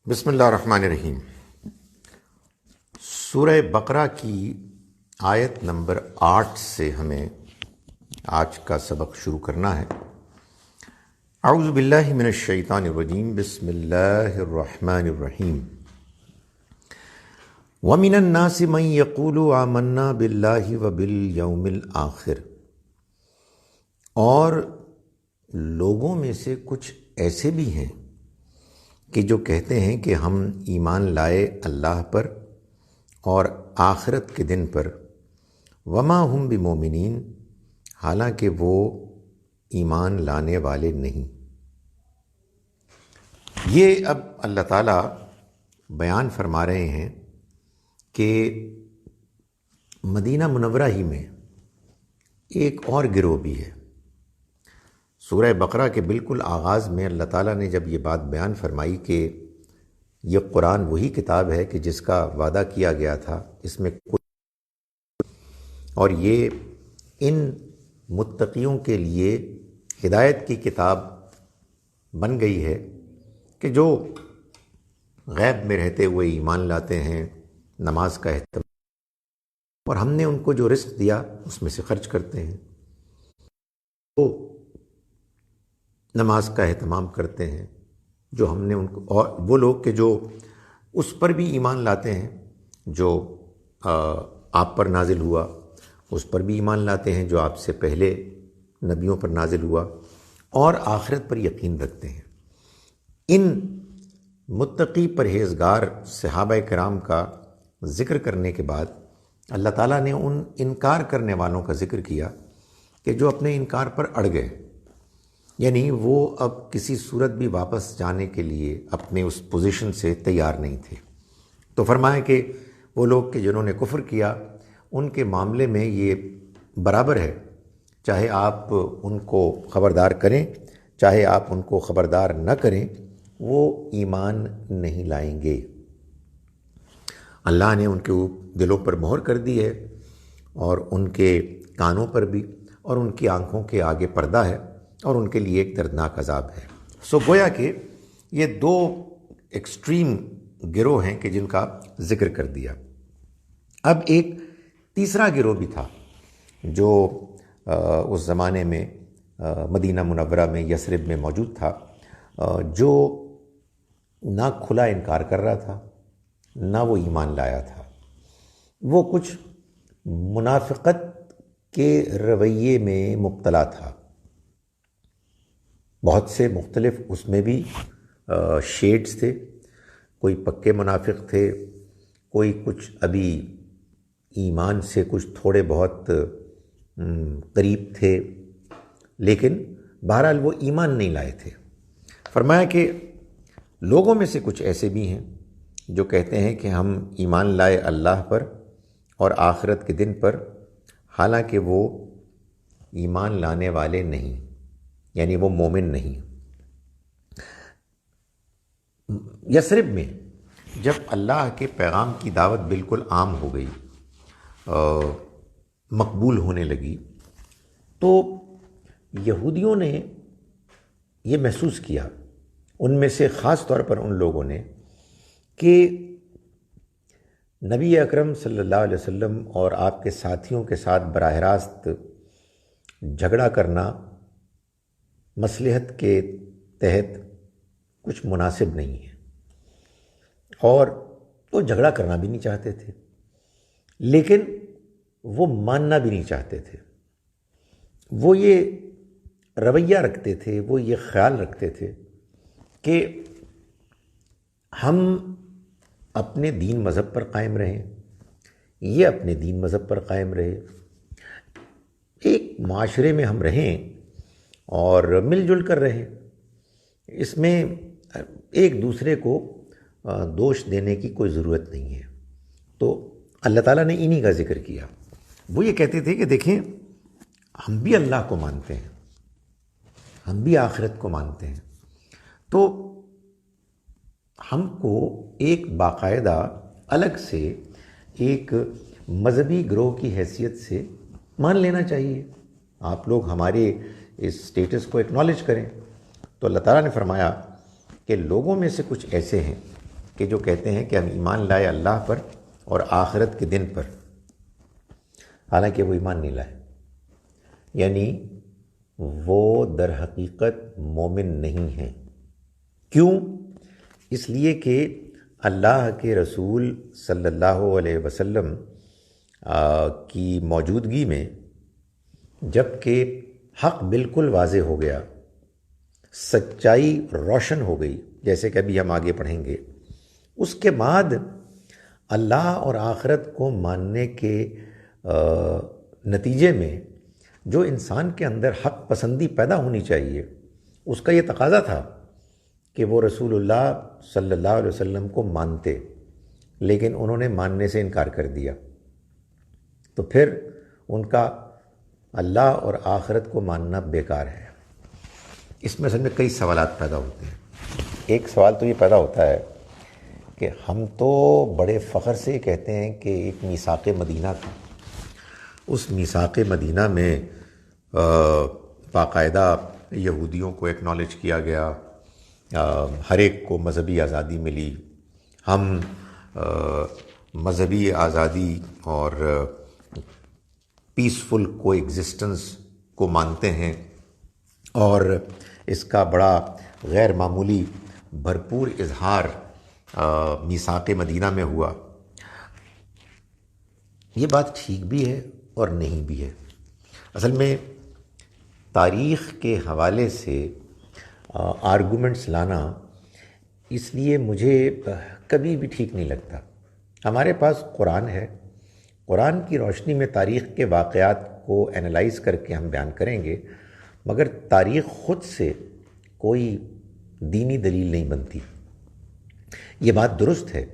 بسم اللہ الرحمن الرحیم۔ سورہ بقرہ کی آیت نمبر 8 سے ہمیں آج کا سبق شروع کرنا ہے۔ اعوذ باللہ من الشیطان الرجیم، بسم اللہ الرحمن الرحیم۔ وَمِنَ النَّاسِ مَن يَقُولُ آمَنَّا بِاللَّهِ وَبِالْيَوْمِ الْآخِرِ، اور لوگوں میں سے کچھ ایسے بھی ہیں کہ جو کہتے ہیں کہ ہم ایمان لائے اللہ پر اور آخرت کے دن پر، وما ہم بمومنین، حالانکہ وہ ایمان لانے والے نہیں۔ یہ اب اللہ تعالیٰ بیان فرما رہے ہیں کہ مدینہ منورہ ہی میں ایک اور گروہ بھی ہے۔ سورہ بقرہ کے بالکل آغاز میں اللہ تعالیٰ نے جب یہ بات بیان فرمائی کہ یہ قرآن وہی کتاب ہے کہ جس کا وعدہ کیا گیا تھا، اس میں اور یہ ان متقیوں کے لیے ہدایت کی کتاب بن گئی ہے کہ جو غیب میں رہتے ہوئے ایمان لاتے ہیں، نماز کا اہتمام، اور ہم نے ان کو جو رزق دیا اس میں سے خرچ کرتے ہیں، تو نماز کا اہتمام کرتے ہیں جو ہم نے ان کو، اور وہ لوگ کہ جو اس پر بھی ایمان لاتے ہیں جو آپ پر نازل ہوا، اس پر بھی ایمان لاتے ہیں جو آپ سے پہلے نبیوں پر نازل ہوا، اور آخرت پر یقین رکھتے ہیں۔ ان متقی پرہیزگار صحابہ کرام کا ذکر کرنے کے بعد اللہ تعالیٰ نے ان انکار کرنے والوں کا ذکر کیا کہ جو اپنے انکار پر اڑ گئے، یعنی وہ اب کسی صورت بھی واپس جانے کے لیے اپنے اس پوزیشن سے تیار نہیں تھے۔ تو فرمایا کہ وہ لوگ کہ جنہوں نے کفر کیا، ان کے معاملے میں یہ برابر ہے، چاہے آپ ان کو خبردار کریں چاہے آپ ان کو خبردار نہ کریں، وہ ایمان نہیں لائیں گے۔ اللہ نے ان کے دلوں پر مہر کر دی ہے، اور ان کے کانوں پر بھی، اور ان کی آنکھوں کے آگے پردہ ہے، اور ان کے لیے ایک دردناک عذاب ہے۔ سو گویا کہ یہ دو ایکسٹریم گروہ ہیں کہ جن کا ذکر کر دیا۔ اب ایک تیسرا گروہ بھی تھا جو اس زمانے میں مدینہ منورہ میں یثرب میں موجود تھا، جو نہ کھلا انکار کر رہا تھا نہ وہ ایمان لایا تھا۔ وہ کچھ منافقت کے رویے میں مبتلا تھا، بہت سے مختلف اس میں بھی شیڈز تھے، کوئی پکے منافق تھے، کوئی کچھ ابھی ایمان سے کچھ تھوڑے بہت قریب تھے، لیکن بہرحال وہ ایمان نہیں لائے تھے۔ فرمایا کہ لوگوں میں سے کچھ ایسے بھی ہیں جو کہتے ہیں کہ ہم ایمان لائے اللہ پر اور آخرت کے دن پر، حالانکہ وہ ایمان لانے والے نہیں، یعنی وہ مومن نہیں۔ یثرب میں جب اللہ کے پیغام کی دعوت بالکل عام ہو گئی، مقبول ہونے لگی، تو یہودیوں نے یہ محسوس کیا، ان میں سے خاص طور پر ان لوگوں نے، کہ نبی اکرم صلی اللہ علیہ وسلم اور آپ کے ساتھیوں کے ساتھ براہ راست جھگڑا کرنا مصلحت کے تحت کچھ مناسب نہیں ہے، اور وہ جھگڑا کرنا بھی نہیں چاہتے تھے، لیکن وہ ماننا بھی نہیں چاہتے تھے۔ وہ یہ رویہ رکھتے تھے، وہ یہ خیال رکھتے تھے کہ ہم اپنے دین مذہب پر قائم رہیں، یہ اپنے دین مذہب پر قائم رہے، ایک معاشرے میں ہم رہیں اور مل جل کر رہیں، اس میں ایک دوسرے کو دوش دینے کی کوئی ضرورت نہیں ہے۔ تو اللہ تعالیٰ نے انہی کا ذکر کیا۔ وہ یہ کہتے تھے کہ دیکھیں، ہم بھی اللہ کو مانتے ہیں، ہم بھی آخرت کو مانتے ہیں، تو ہم کو ایک باقاعدہ الگ سے ایک مذہبی گروہ کی حیثیت سے مان لینا چاہیے، آپ لوگ ہمارے اس سٹیٹس کو ایکنالج کریں۔ تو اللہ تعالیٰ نے فرمایا کہ لوگوں میں سے کچھ ایسے ہیں کہ جو کہتے ہیں کہ ہم ایمان لائے اللہ پر اور آخرت کے دن پر، حالانکہ وہ ایمان نہیں لائے، یعنی وہ در حقیقت مومن نہیں ہیں۔ کیوں؟ اس لیے کہ اللہ کے رسول صلی اللہ علیہ وسلم کی موجودگی میں جب کہ حق بالکل واضح ہو گیا، سچائی روشن ہو گئی، جیسے کہ ابھی ہم آگے پڑھیں گے، اس کے بعد اللہ اور آخرت کو ماننے کے نتیجے میں جو انسان کے اندر حق پسندی پیدا ہونی چاہیے، اس کا یہ تقاضا تھا کہ وہ رسول اللہ صلی اللہ علیہ وسلم کو مانتے، لیکن انہوں نے ماننے سے انکار کر دیا، تو پھر ان کا اللہ اور آخرت کو ماننا بیکار ہے۔ اس میں اصل میں کئی سوالات پیدا ہوتے ہیں۔ ایک سوال تو یہ پیدا ہوتا ہے کہ ہم تو بڑے فخر سے کہتے ہیں کہ ایک میثاق مدینہ تھا، اس میثاق مدینہ میں باقاعدہ یہودیوں کو ایکنالج کیا گیا، ہر ایک کو مذہبی آزادی ملی، ہم مذہبی آزادی اور پیسفل کو ایگزسٹنس کو مانتے ہیں، اور اس کا بڑا غیر معمولی بھرپور اظہار میثاق مدینہ میں ہوا۔ یہ بات ٹھیک بھی ہے اور نہیں بھی ہے۔ اصل میں تاریخ کے حوالے سے آرگومنٹس لانا اس لیے مجھے کبھی بھی ٹھیک نہیں لگتا۔ ہمارے پاس قرآن ہے، قرآن کی روشنی میں تاریخ کے واقعات کو انالائز کر کے ہم بیان کریں گے، مگر تاریخ خود سے کوئی دینی دلیل نہیں بنتی۔ یہ بات درست ہے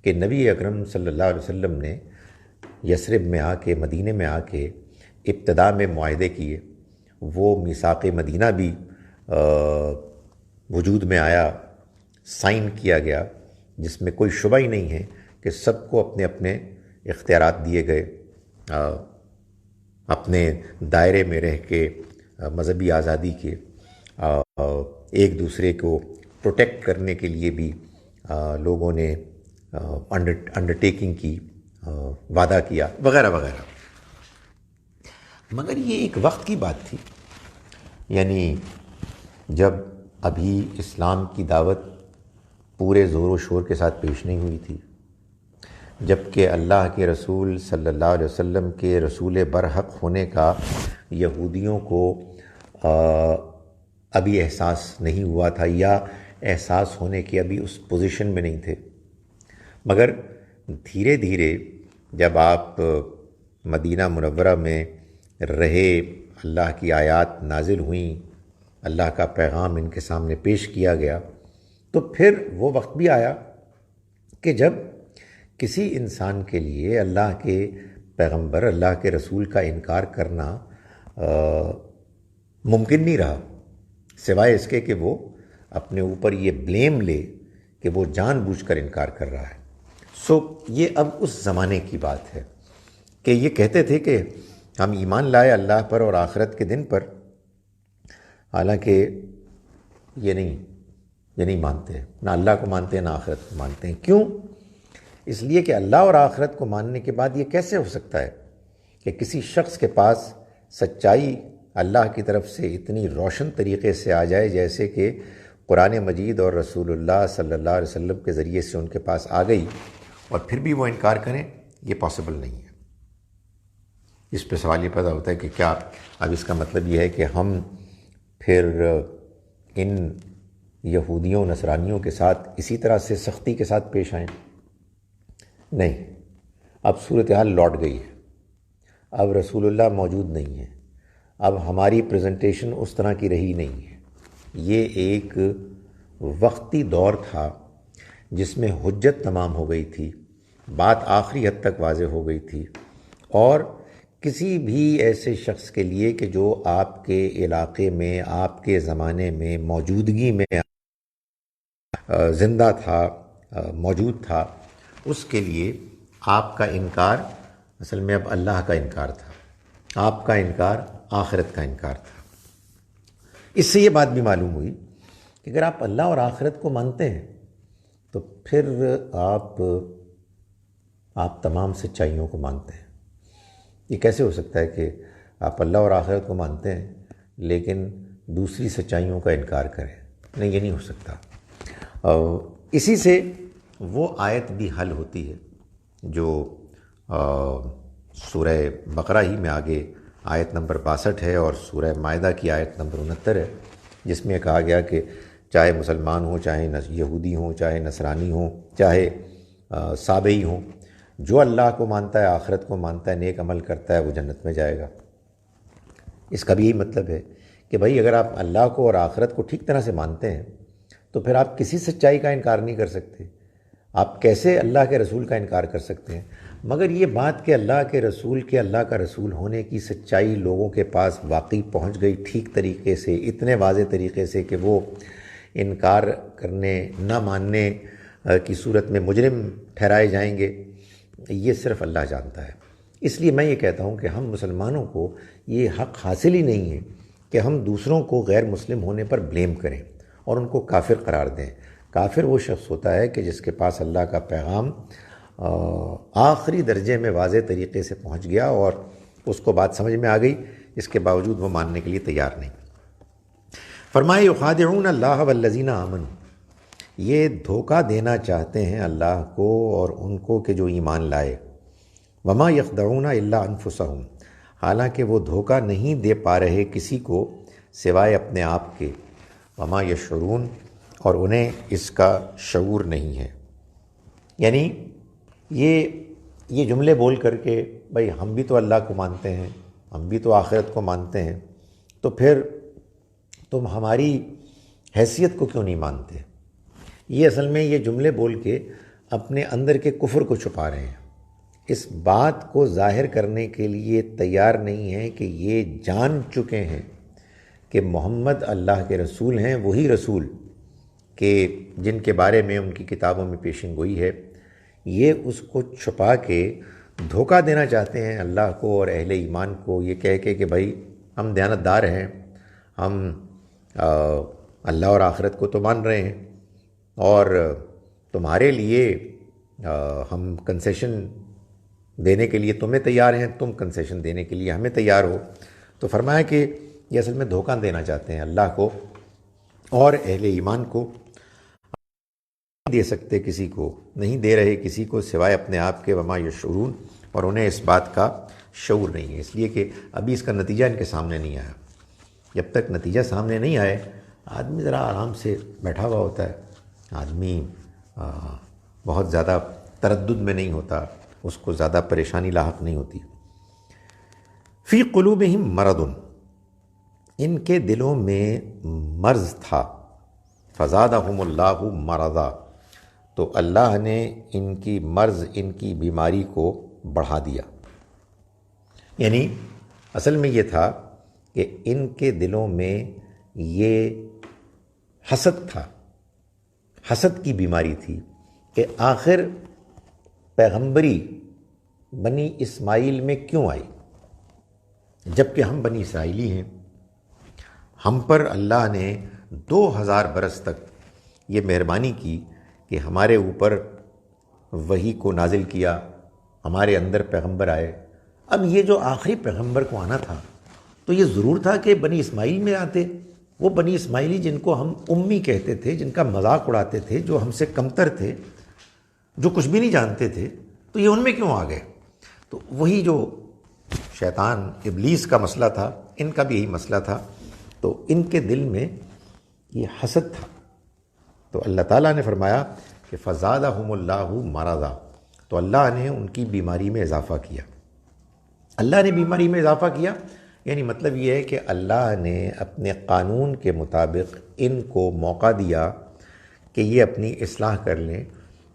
کہ نبی اکرم صلی اللہ علیہ وسلم نے یثرب میں آ کے، مدینے میں آ کے ابتدا میں معاہدے کیے، وہ میثاق مدینہ بھی وجود میں آیا، سائن کیا گیا، جس میں کوئی شبہ ہی نہیں ہے کہ سب کو اپنے اپنے اختیارات دیے گئے، اپنے دائرے میں رہ کے مذہبی آزادی کے، ایک دوسرے کو پروٹیکٹ کرنے کے لیے بھی لوگوں نے انڈرٹیکنگ کی، وعدہ کیا، وغیرہ وغیرہ۔ مگر یہ ایک وقت کی بات تھی، یعنی جب ابھی اسلام کی دعوت پورے زور و شور کے ساتھ پیش نہیں ہوئی تھی، جب کہ اللہ کے رسول صلی اللہ علیہ وسلم کے رسول برحق ہونے کا یہودیوں کو ابھی احساس نہیں ہوا تھا، یا احساس ہونے کی ابھی اس پوزیشن میں نہیں تھے۔ مگر دھیرے دھیرے جب آپ مدینہ منورہ میں رہے، اللہ کی آیات نازل ہوئیں، اللہ کا پیغام ان کے سامنے پیش کیا گیا، تو پھر وہ وقت بھی آیا کہ جب کسی انسان کے لیے اللہ کے پیغمبر، اللہ کے رسول کا انکار کرنا ممکن نہیں رہا، سوائے اس کے کہ وہ اپنے اوپر یہ بلیم لے کہ وہ جان بوجھ کر انکار کر رہا ہے۔ یہ اب اس زمانے کی بات ہے کہ یہ کہتے تھے کہ ہم ایمان لائے اللہ پر اور آخرت کے دن پر، حالانکہ یہ نہیں مانتے، نہ اللہ کو مانتے ہیں نہ آخرت کو مانتے ہیں۔ کیوں؟ اس لیے کہ اللہ اور آخرت کو ماننے کے بعد یہ کیسے ہو سکتا ہے کہ کسی شخص کے پاس سچائی اللہ کی طرف سے اتنی روشن طریقے سے آ جائے جیسے کہ قرآن مجید اور رسول اللہ صلی اللہ علیہ وسلم کے ذریعے سے ان کے پاس آ گئی، اور پھر بھی وہ انکار کریں؟ یہ پاسبل نہیں ہے۔ اس پہ سوال یہ پیدا ہوتا ہے کہ کیا اب اس کا مطلب یہ ہے کہ ہم پھر ان یہودیوں نصرانیوں کے ساتھ اسی طرح سے سختی کے ساتھ پیش آئیں؟ نہیں، اب صورتحال لوٹ گئی ہے، اب رسول اللہ موجود نہیں ہے، اب ہماری پریزنٹیشن اس طرح کی رہی نہیں ہے۔ یہ ایک وقتی دور تھا جس میں حجت تمام ہو گئی تھی، بات آخری حد تک واضح ہو گئی تھی، اور کسی بھی ایسے شخص کے لیے کہ جو آپ کے علاقے میں، آپ کے زمانے میں، موجودگی میں زندہ تھا، موجود تھا، اس کے لیے آپ کا انکار اصل میں اب اللہ کا انکار تھا، آپ کا انکار آخرت کا انکار تھا۔ اس سے یہ بات بھی معلوم ہوئی کہ اگر آپ اللہ اور آخرت کو مانتے ہیں تو پھر آپ تمام سچائیوں کو مانتے ہیں۔ یہ کیسے ہو سکتا ہے کہ آپ اللہ اور آخرت کو مانتے ہیں لیکن دوسری سچائیوں کا انکار کریں؟ نہیں، یہ نہیں ہو سکتا۔ اسی سے وہ آیت بھی حل ہوتی ہے جو سورہ بقرہ ہی میں آگے آیت نمبر 62 ہے اور سورہ مائدہ کی آیت نمبر 69 ہے، جس میں کہا گیا کہ چاہے مسلمان ہوں، چاہے یہودی ہوں، چاہے نصرانی ہوں، چاہے سابئی ہوں، جو اللہ کو مانتا ہے، آخرت کو مانتا ہے، نیک عمل کرتا ہے، وہ جنت میں جائے گا۔ اس کا بھی یہی مطلب ہے کہ بھائی اگر آپ اللہ کو اور آخرت کو ٹھیک طرح سے مانتے ہیں تو پھر آپ کسی سچائی کا انکار نہیں کر سکتے۔ آپ کیسے اللہ کے رسول کا انکار کر سکتے ہیں؟ مگر یہ بات کہ اللہ کے رسول کے اللہ کا رسول ہونے کی سچائی لوگوں کے پاس واقعی پہنچ گئی ٹھیک طریقے سے، اتنے واضح طریقے سے کہ وہ انکار کرنے، نہ ماننے کی صورت میں مجرم ٹھہرائے جائیں گے، یہ صرف اللہ جانتا ہے۔ اس لیے میں یہ کہتا ہوں کہ ہم مسلمانوں کو یہ حق حاصل ہی نہیں ہے کہ ہم دوسروں کو غیر مسلم ہونے پر بلیم کریں اور ان کو کافر قرار دیں۔ کافر وہ شخص ہوتا ہے کہ جس کے پاس اللہ کا پیغام آخری درجے میں واضح طریقے سے پہنچ گیا اور اس کو بات سمجھ میں آ گئی، اس کے باوجود وہ ماننے کے لیے تیار نہیں۔ فرمائے یخادعون اللہ والذین آمنوا، یہ دھوکہ دینا چاہتے ہیں اللہ کو اور ان کو کہ جو ایمان لائے۔ وما یخدعون الا انفسہم، حالانکہ وہ دھوکہ نہیں دے پا رہے کسی کو سوائے اپنے آپ کے۔ وما یشعرون، اور انہیں اس کا شعور نہیں ہے۔ یعنی یہ جملے بول کر کے بھائی ہم بھی تو اللہ کو مانتے ہیں، ہم بھی تو آخرت کو مانتے ہیں، تو پھر تم ہماری حیثیت کو کیوں نہیں مانتے؟ یہ اصل میں یہ جملے بول کے اپنے اندر کے کفر کو چھپا رہے ہیں۔ اس بات کو ظاہر کرنے کے لیے تیار نہیں ہیں کہ یہ جان چکے ہیں کہ محمد اللہ کے رسول ہیں، وہی رسول کہ جن کے بارے میں ان کی کتابوں میں پیشن گوئی ہے۔ یہ اس کو چھپا کے دھوکہ دینا چاہتے ہیں اللہ کو اور اہل ایمان کو، یہ کہہ کے کہ بھائی ہم دیانتدار ہیں، ہم اللہ اور آخرت کو تو مان رہے ہیں اور تمہارے لیے ہم کنسیشن دینے کے لیے تمہیں تیار ہیں، تم کنسیشن دینے کے لیے ہمیں تیار ہو۔ تو فرمایا کہ یہ اصل میں دھوکہ دینا چاہتے ہیں اللہ کو اور اہل ایمان کو۔ دے سکتے کسی کو، نہیں دے رہے کسی کو سوائے اپنے آپ کے، وما یشعرون، اور انہیں اس بات کا شعور نہیں ہے، اس لیے کہ ابھی اس کا نتیجہ ان کے سامنے نہیں آیا۔ جب تک نتیجہ سامنے نہیں آئے آدمی ذرا آرام سے بیٹھا ہوا ہوتا ہے، آدمی بہت زیادہ تردد میں نہیں ہوتا، اس کو زیادہ پریشانی لاحق نہیں ہوتی۔ فی قلوبہم مرض، ان کے دلوں میں مرض تھا، فزادہم اللہ مرضا، تو اللہ نے ان کی مرض، ان کی بیماری کو بڑھا دیا۔ یعنی اصل میں یہ تھا کہ ان کے دلوں میں یہ حسد تھا، حسد کی بیماری تھی کہ آخر پیغمبری بنی اسماعیل میں کیوں آئی، جب کہ ہم بنی اسرائیلی ہیں، ہم پر اللہ نے 2000 برس تک یہ مہربانی کی کہ ہمارے اوپر وحی کو نازل کیا، ہمارے اندر پیغمبر آئے۔ اب یہ جو آخری پیغمبر کو آنا تھا تو یہ ضرور تھا کہ بنی اسماعیل میں آتے، وہ بنی اسماعیلی جن کو ہم امی کہتے تھے، جن کا مذاق اڑاتے تھے، جو ہم سے کمتر تھے، جو کچھ بھی نہیں جانتے تھے، تو یہ ان میں کیوں آ گئے؟ تو وہی جو شیطان ابلیس کا مسئلہ تھا، ان کا بھی یہی مسئلہ تھا، تو ان کے دل میں یہ حسد تھا۔ تو اللہ تعالیٰ نے فرمایا کہ فزادہم اللہ مرضا، تو اللہ نے ان کی بیماری میں اضافہ کیا۔ اللہ نے بیماری میں اضافہ کیا یعنی مطلب یہ ہے کہ اللہ نے اپنے قانون کے مطابق ان کو موقع دیا کہ یہ اپنی اصلاح کر لیں،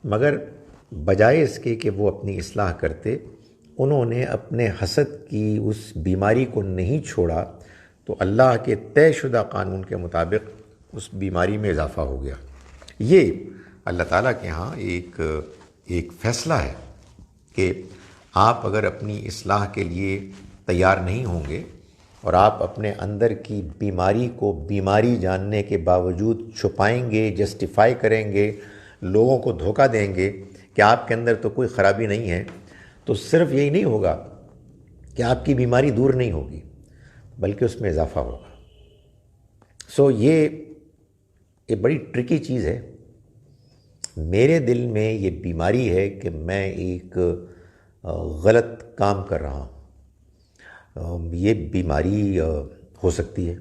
مگر بجائے اس کے کہ وہ اپنی اصلاح کرتے، انہوں نے اپنے حسد کی اس بیماری کو نہیں چھوڑا، تو اللہ کے طے شدہ قانون کے مطابق اس بیماری میں اضافہ ہو گیا۔ یہ اللہ تعالیٰ کے ہاں ایک فیصلہ ہے کہ آپ اگر اپنی اصلاح کے لیے تیار نہیں ہوں گے اور آپ اپنے اندر کی بیماری کو بیماری جاننے کے باوجود چھپائیں گے، جسٹیفائی کریں گے، لوگوں کو دھوکہ دیں گے کہ آپ کے اندر تو کوئی خرابی نہیں ہے، تو صرف یہی نہیں ہوگا کہ آپ کی بیماری دور نہیں ہوگی، بلکہ اس میں اضافہ ہوگا۔ یہ ایک بڑی ٹرکی چیز ہے۔ میرے دل میں یہ بیماری ہے کہ میں ایک غلط کام کر رہا ہوں، یہ بیماری ہو سکتی ہے،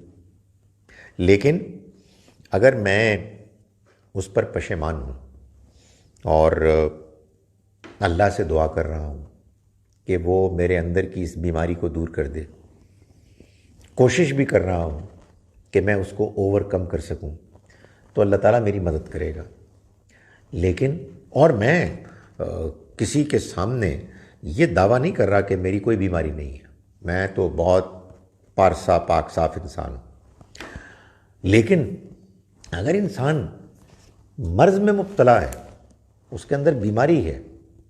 لیکن اگر میں اس پر پشیمان ہوں اور اللہ سے دعا کر رہا ہوں کہ وہ میرے اندر کی اس بیماری کو دور کر دے، کوشش بھی کر رہا ہوں کہ میں اس کو اوور کم کر سکوں، تو اللہ تعالیٰ میری مدد کرے گا۔ لیکن اور میں کسی کے سامنے یہ دعویٰ نہیں کر رہا کہ میری کوئی بیماری نہیں ہے، میں تو بہت پارسا پاک صاف انسان ہوں، لیکن اگر انسان مرض میں مبتلا ہے، اس کے اندر بیماری ہے،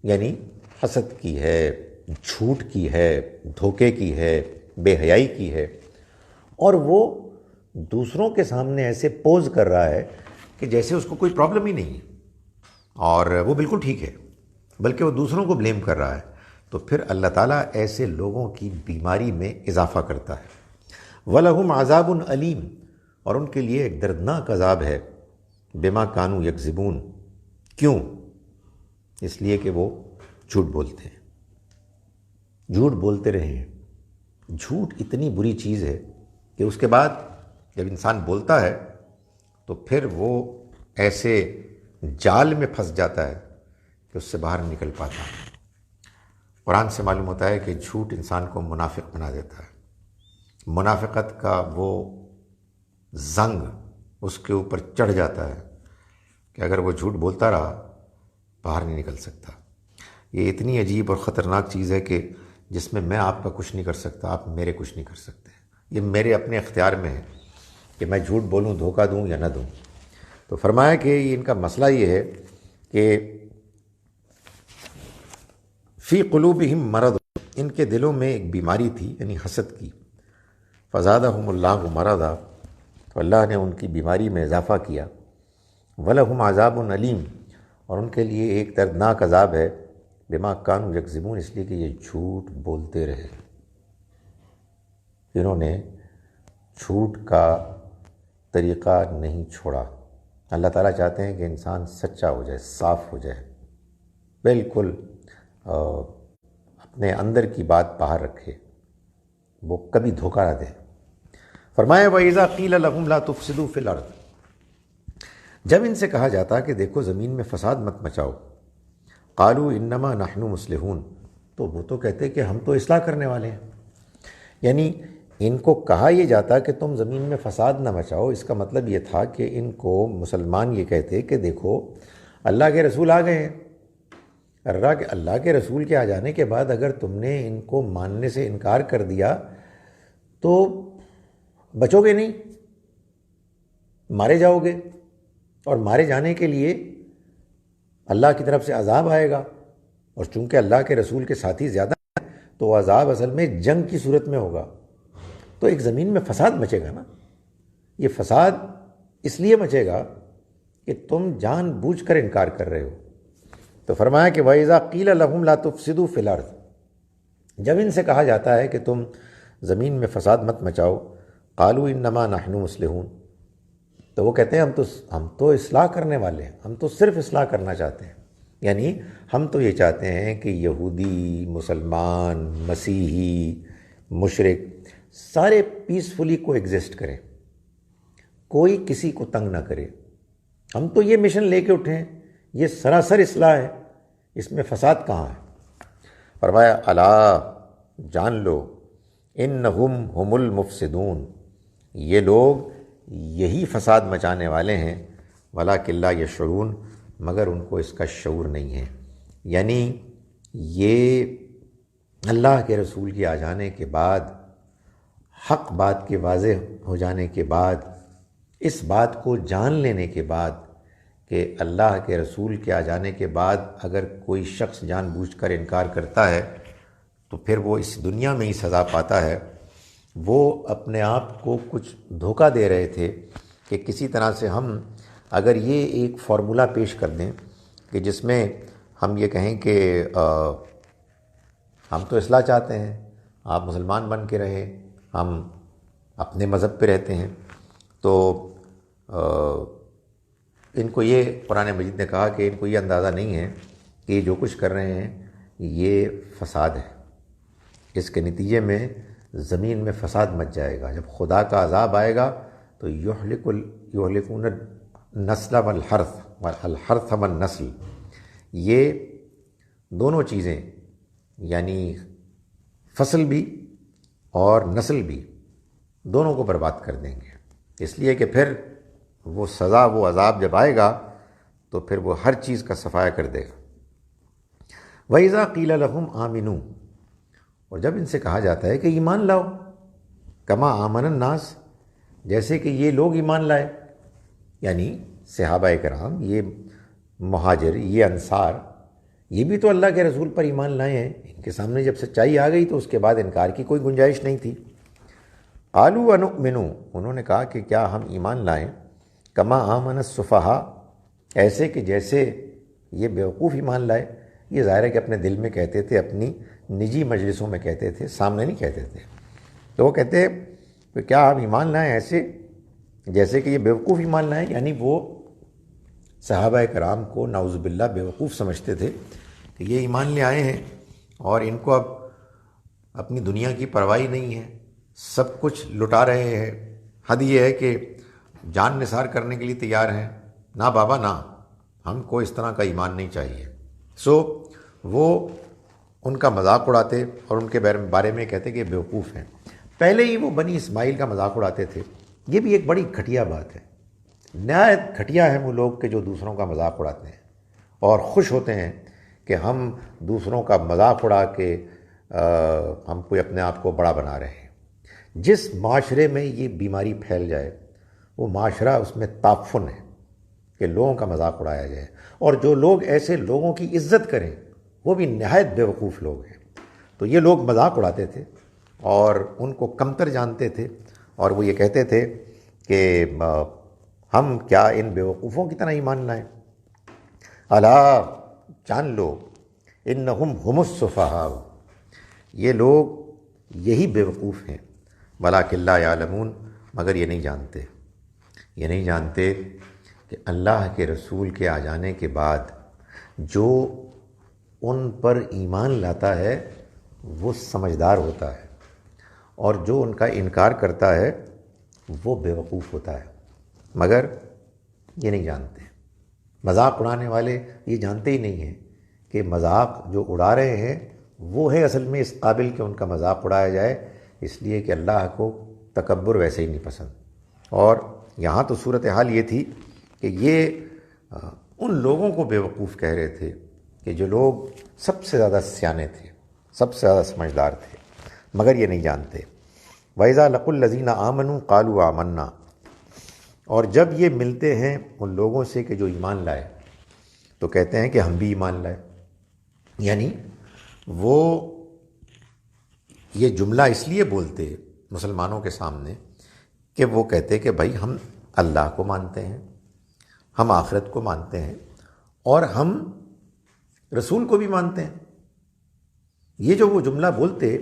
یعنی حسد کی ہے، جھوٹ کی ہے، دھوکے کی ہے، بے حیائی کی ہے، اور وہ دوسروں کے سامنے ایسے پوز کر رہا ہے کہ جیسے اس کو کوئی پرابلم ہی نہیں ہے اور وہ بالکل ٹھیک ہے، بلکہ وہ دوسروں کو بلیم کر رہا ہے، تو پھر اللہ تعالیٰ ایسے لوگوں کی بیماری میں اضافہ کرتا ہے۔ وَلَهُمْ عَذَابٌ أَلِيمٌ، اور ان کے لیے ایک دردناک عذاب ہے، بِمَا كَانُوا يَكْذِبُونَ، کیوں؟ اس لیے کہ وہ جھوٹ بولتے ہیں، جھوٹ بولتے رہے ہیں۔ جھوٹ اتنی بری چیز ہے کہ اس کے بعد جب انسان بولتا ہے تو پھر وہ ایسے جال میں پھنس جاتا ہے کہ اس سے باہر نہیں نکل پاتا۔ قرآن سے معلوم ہوتا ہے کہ جھوٹ انسان کو منافق بنا دیتا ہے، منافقت کا وہ زنگ اس کے اوپر چڑھ جاتا ہے کہ اگر وہ جھوٹ بولتا رہا باہر نہیں نکل سکتا۔ یہ اتنی عجیب اور خطرناک چیز ہے کہ جس میں میں آپ کا کچھ نہیں کر سکتا، آپ میرے کچھ نہیں کر سکتے، یہ میرے اپنے اختیار میں ہے کہ میں جھوٹ بولوں، دھوکہ دوں یا نہ دوں۔ تو فرمایا کہ ان کا مسئلہ یہ ہے کہ فی قلوبہم مرض، ان کے دلوں میں ایک بیماری تھی، یعنی حسد کی، فزادہم اللہ مرضا، تو اللہ نے ان کی بیماری میں اضافہ کیا۔ ولہم عذاب علیم، اور ان کے لیے ایک دردناک عذاب ہے، بما کانوا یکذبون، اس لیے کہ یہ جھوٹ بولتے رہے، انہوں نے جھوٹ کا طریقہ نہیں چھوڑا۔ اللہ تعالیٰ چاہتے ہیں کہ انسان سچا ہو جائے، صاف ہو جائے، بالکل اپنے اندر کی بات باہر رکھے، وہ کبھی دھوکہ نہ دے۔ فرمایا وَإِذَا قِيلَ لَهُمْ لَا تُفْسِدُوا فِي الْأَرْضِ، جب ان سے کہا جاتا کہ دیکھو زمین میں فساد مت مچاؤ، قالوا انما نحن مصلحون، تو وہ تو کہتے کہ ہم تو اصلاح کرنے والے ہیں۔ یعنی ان کو کہا یہ جاتا کہ تم زمین میں فساد نہ مچاؤ، اس کا مطلب یہ تھا کہ ان کو مسلمان یہ کہتے کہ دیکھو اللہ کے رسول آ گئے ہیں، اللہ کے رسول کے آ جانے کے بعد اگر تم نے ان کو ماننے سے انکار کر دیا تو بچو گے نہیں، مارے جاؤ گے، اور مارے جانے کے لیے اللہ کی طرف سے عذاب آئے گا، اور چونکہ اللہ کے رسول کے ساتھی زیادہ ہیں تو وہ عذاب اصل میں جنگ کی صورت میں ہوگا، تو ایک زمین میں فساد مچے گا نا۔ یہ فساد اس لیے مچے گا کہ تم جان بوجھ کر انکار کر رہے ہو۔ تو فرمایا کہ وَإِذَا قِيلَ لَهُمْ لَا تُفْسِدُوا فِي الْأَرْضِ، جب ان سے کہا جاتا ہے کہ تم زمین میں فساد مت مچاؤ، قالوا انما نحن مصلحون، تو وہ کہتے ہیں ہم تو اصلاح کرنے والے ہیں، ہم تو صرف اصلاح کرنا چاہتے ہیں، یعنی ہم تو یہ چاہتے ہیں کہ یہودی، مسلمان، مسیحی، مشرک سارے پیسفلی کو ایگزسٹ کریں، کوئی کسی کو تنگ نہ کرے۔ ہم تو یہ مشن لے کے اٹھے ہیں، یہ سراسر اصلاح ہے، اس میں فساد کہاں ہے؟ فرمایا الا، جان لو، انہم ہم المفسدون، یہ لوگ یہی فساد مچانے والے ہیں، ولکن لا یشعرون، مگر ان کو اس کا شعور نہیں ہے۔ یعنی یہ اللہ کے رسول کے آ جانے کے بعد، حق بات کے واضح ہو جانے کے بعد، اس بات کو جان لینے کے بعد کہ اللہ کے رسول کے آ جانے کے بعد اگر کوئی شخص جان بوجھ کر انکار کرتا ہے تو پھر وہ اس دنیا میں ہی سزا پاتا ہے۔ وہ اپنے آپ کو کچھ دھوکہ دے رہے تھے کہ کسی طرح سے ہم اگر یہ ایک فارمولہ پیش کر دیں کہ جس میں ہم یہ کہیں کہ ہم تو اصلاح چاہتے ہیں، آپ مسلمان بن کے رہے، ہم اپنے مذہب پہ رہتے ہیں، تو ان کو یہ قرآن مجید نے کہا کہ ان کو یہ اندازہ نہیں ہے کہ یہ جو کچھ کر رہے ہیں یہ فساد ہے، اس کے نتیجے میں زمین میں فساد مچ جائے گا، جب خدا کا عذاب آئے گا تو یہلکون النسل والحرث والنسل، یہ دونوں چیزیں یعنی فصل بھی اور نسل بھی دونوں کو برباد کر دیں گے، اس لیے کہ پھر وہ سزا، وہ عذاب جب آئے گا تو پھر وہ ہر چیز کا صفایا کر دے گا۔ وَإِذَا قِيلَ لَهُمْ آمِنُوا، اور جب ان سے کہا جاتا ہے کہ ایمان لاؤ، کما آمن الناس، جیسے کہ یہ لوگ ایمان لائے، یعنی صحابہ کرام، یہ مہاجر، یہ انصار، یہ بھی تو اللہ کے رسول پر ایمان لائے ہیں، ان کے سامنے جب سچائی آ گئی تو اس کے بعد انکار کی کوئی گنجائش نہیں تھی۔ قالوا ونؤمن، انہوں نے کہا کہ کیا ہم ایمان لائیں، کما آمن السفہاء، ایسے کہ جیسے یہ بیوقوف ایمان لائے۔ یہ ظاہر ہے کہ اپنے دل میں کہتے تھے، اپنی نجی مجلسوں میں کہتے تھے، سامنے نہیں کہتے تھے، تو وہ کہتے کہ کیا ہم ایمان لائیں ایسے جیسے کہ یہ بیوقوف ایمان لائیں، یعنی وہ صحابہ کرام کو نعوذ باللہ بیوقوف سمجھتے تھے کہ یہ ایمان لے آئے ہیں اور ان کو اب اپنی دنیا کی پرواہی نہیں ہے، سب کچھ لٹا رہے ہیں، حد یہ ہے کہ جان نثار کرنے کے لیے تیار ہیں، نہ بابا نہ، ہم کو اس طرح کا ایمان نہیں چاہیے۔ سو وہ ان کا مذاق اڑاتے اور ان کے بارے میں کہتے کہ بیوقوف ہیں۔ پہلے ہی وہ بنی اسماعیل کا مذاق اڑاتے تھے، یہ بھی ایک بڑی گھٹیا بات ہے، نہایت گھٹیا ہیں وہ لوگ کہ جو دوسروں کا مذاق اڑاتے ہیں اور خوش ہوتے ہیں کہ ہم دوسروں کا مذاق اڑا کے ہم کوئی اپنے آپ کو بڑا بنا رہے ہیں۔ جس معاشرے میں یہ بیماری پھیل جائے وہ معاشرہ، اس میں تعفن ہے کہ لوگوں کا مذاق اڑایا جائے، اور جو لوگ ایسے لوگوں کی عزت کریں وہ بھی نہایت بیوقوف لوگ ہیں۔ تو یہ لوگ مذاق اڑاتے تھے اور ان کو کمتر جانتے تھے، اور وہ یہ کہتے تھے کہ ہم کیا ان بیوقوفوں کی طرح ایمان لائیں؟ الا، جان لو، انہم ہم السفہاء، یہ لوگ یہی بیوقوف ہیں، ولکن لا یعلمون، مگر یہ نہیں جانتے، یہ نہیں جانتے کہ اللہ کے رسول کے آ جانے کے بعد جو ان پر ایمان لاتا ہے وہ سمجھدار ہوتا ہے، اور جو ان کا انکار کرتا ہے وہ بیوقوف ہوتا ہے، مگر یہ نہیں جانتے۔ مذاق اڑانے والے یہ جانتے ہی نہیں ہیں کہ مذاق جو اڑا رہے ہیں وہ ہے اصل میں اس قابل کہ ان کا مذاق اڑایا جائے، اس لیے کہ اللہ کو تکبر ویسے ہی نہیں پسند۔ اور یہاں تو صورتحال یہ تھی کہ یہ ان لوگوں کو بیوقوف کہہ رہے تھے کہ جو لوگ سب سے زیادہ سیانے تھے، سب سے زیادہ سمجھدار تھے، مگر یہ نہیں جانتے۔ وَإِذَا لَقُوا الَّذِينَ آمَنُوا قَالُوا آمَنَّا، اور جب یہ ملتے ہیں ان لوگوں سے کہ جو ایمان لائے تو کہتے ہیں کہ ہم بھی ایمان لائے، یعنی وہ یہ جملہ اس لیے بولتے مسلمانوں کے سامنے کہ وہ کہتے کہ بھائی ہم اللہ کو مانتے ہیں، ہم آخرت کو مانتے ہیں، اور ہم رسول کو بھی مانتے ہیں۔ یہ جو وہ جملہ بولتے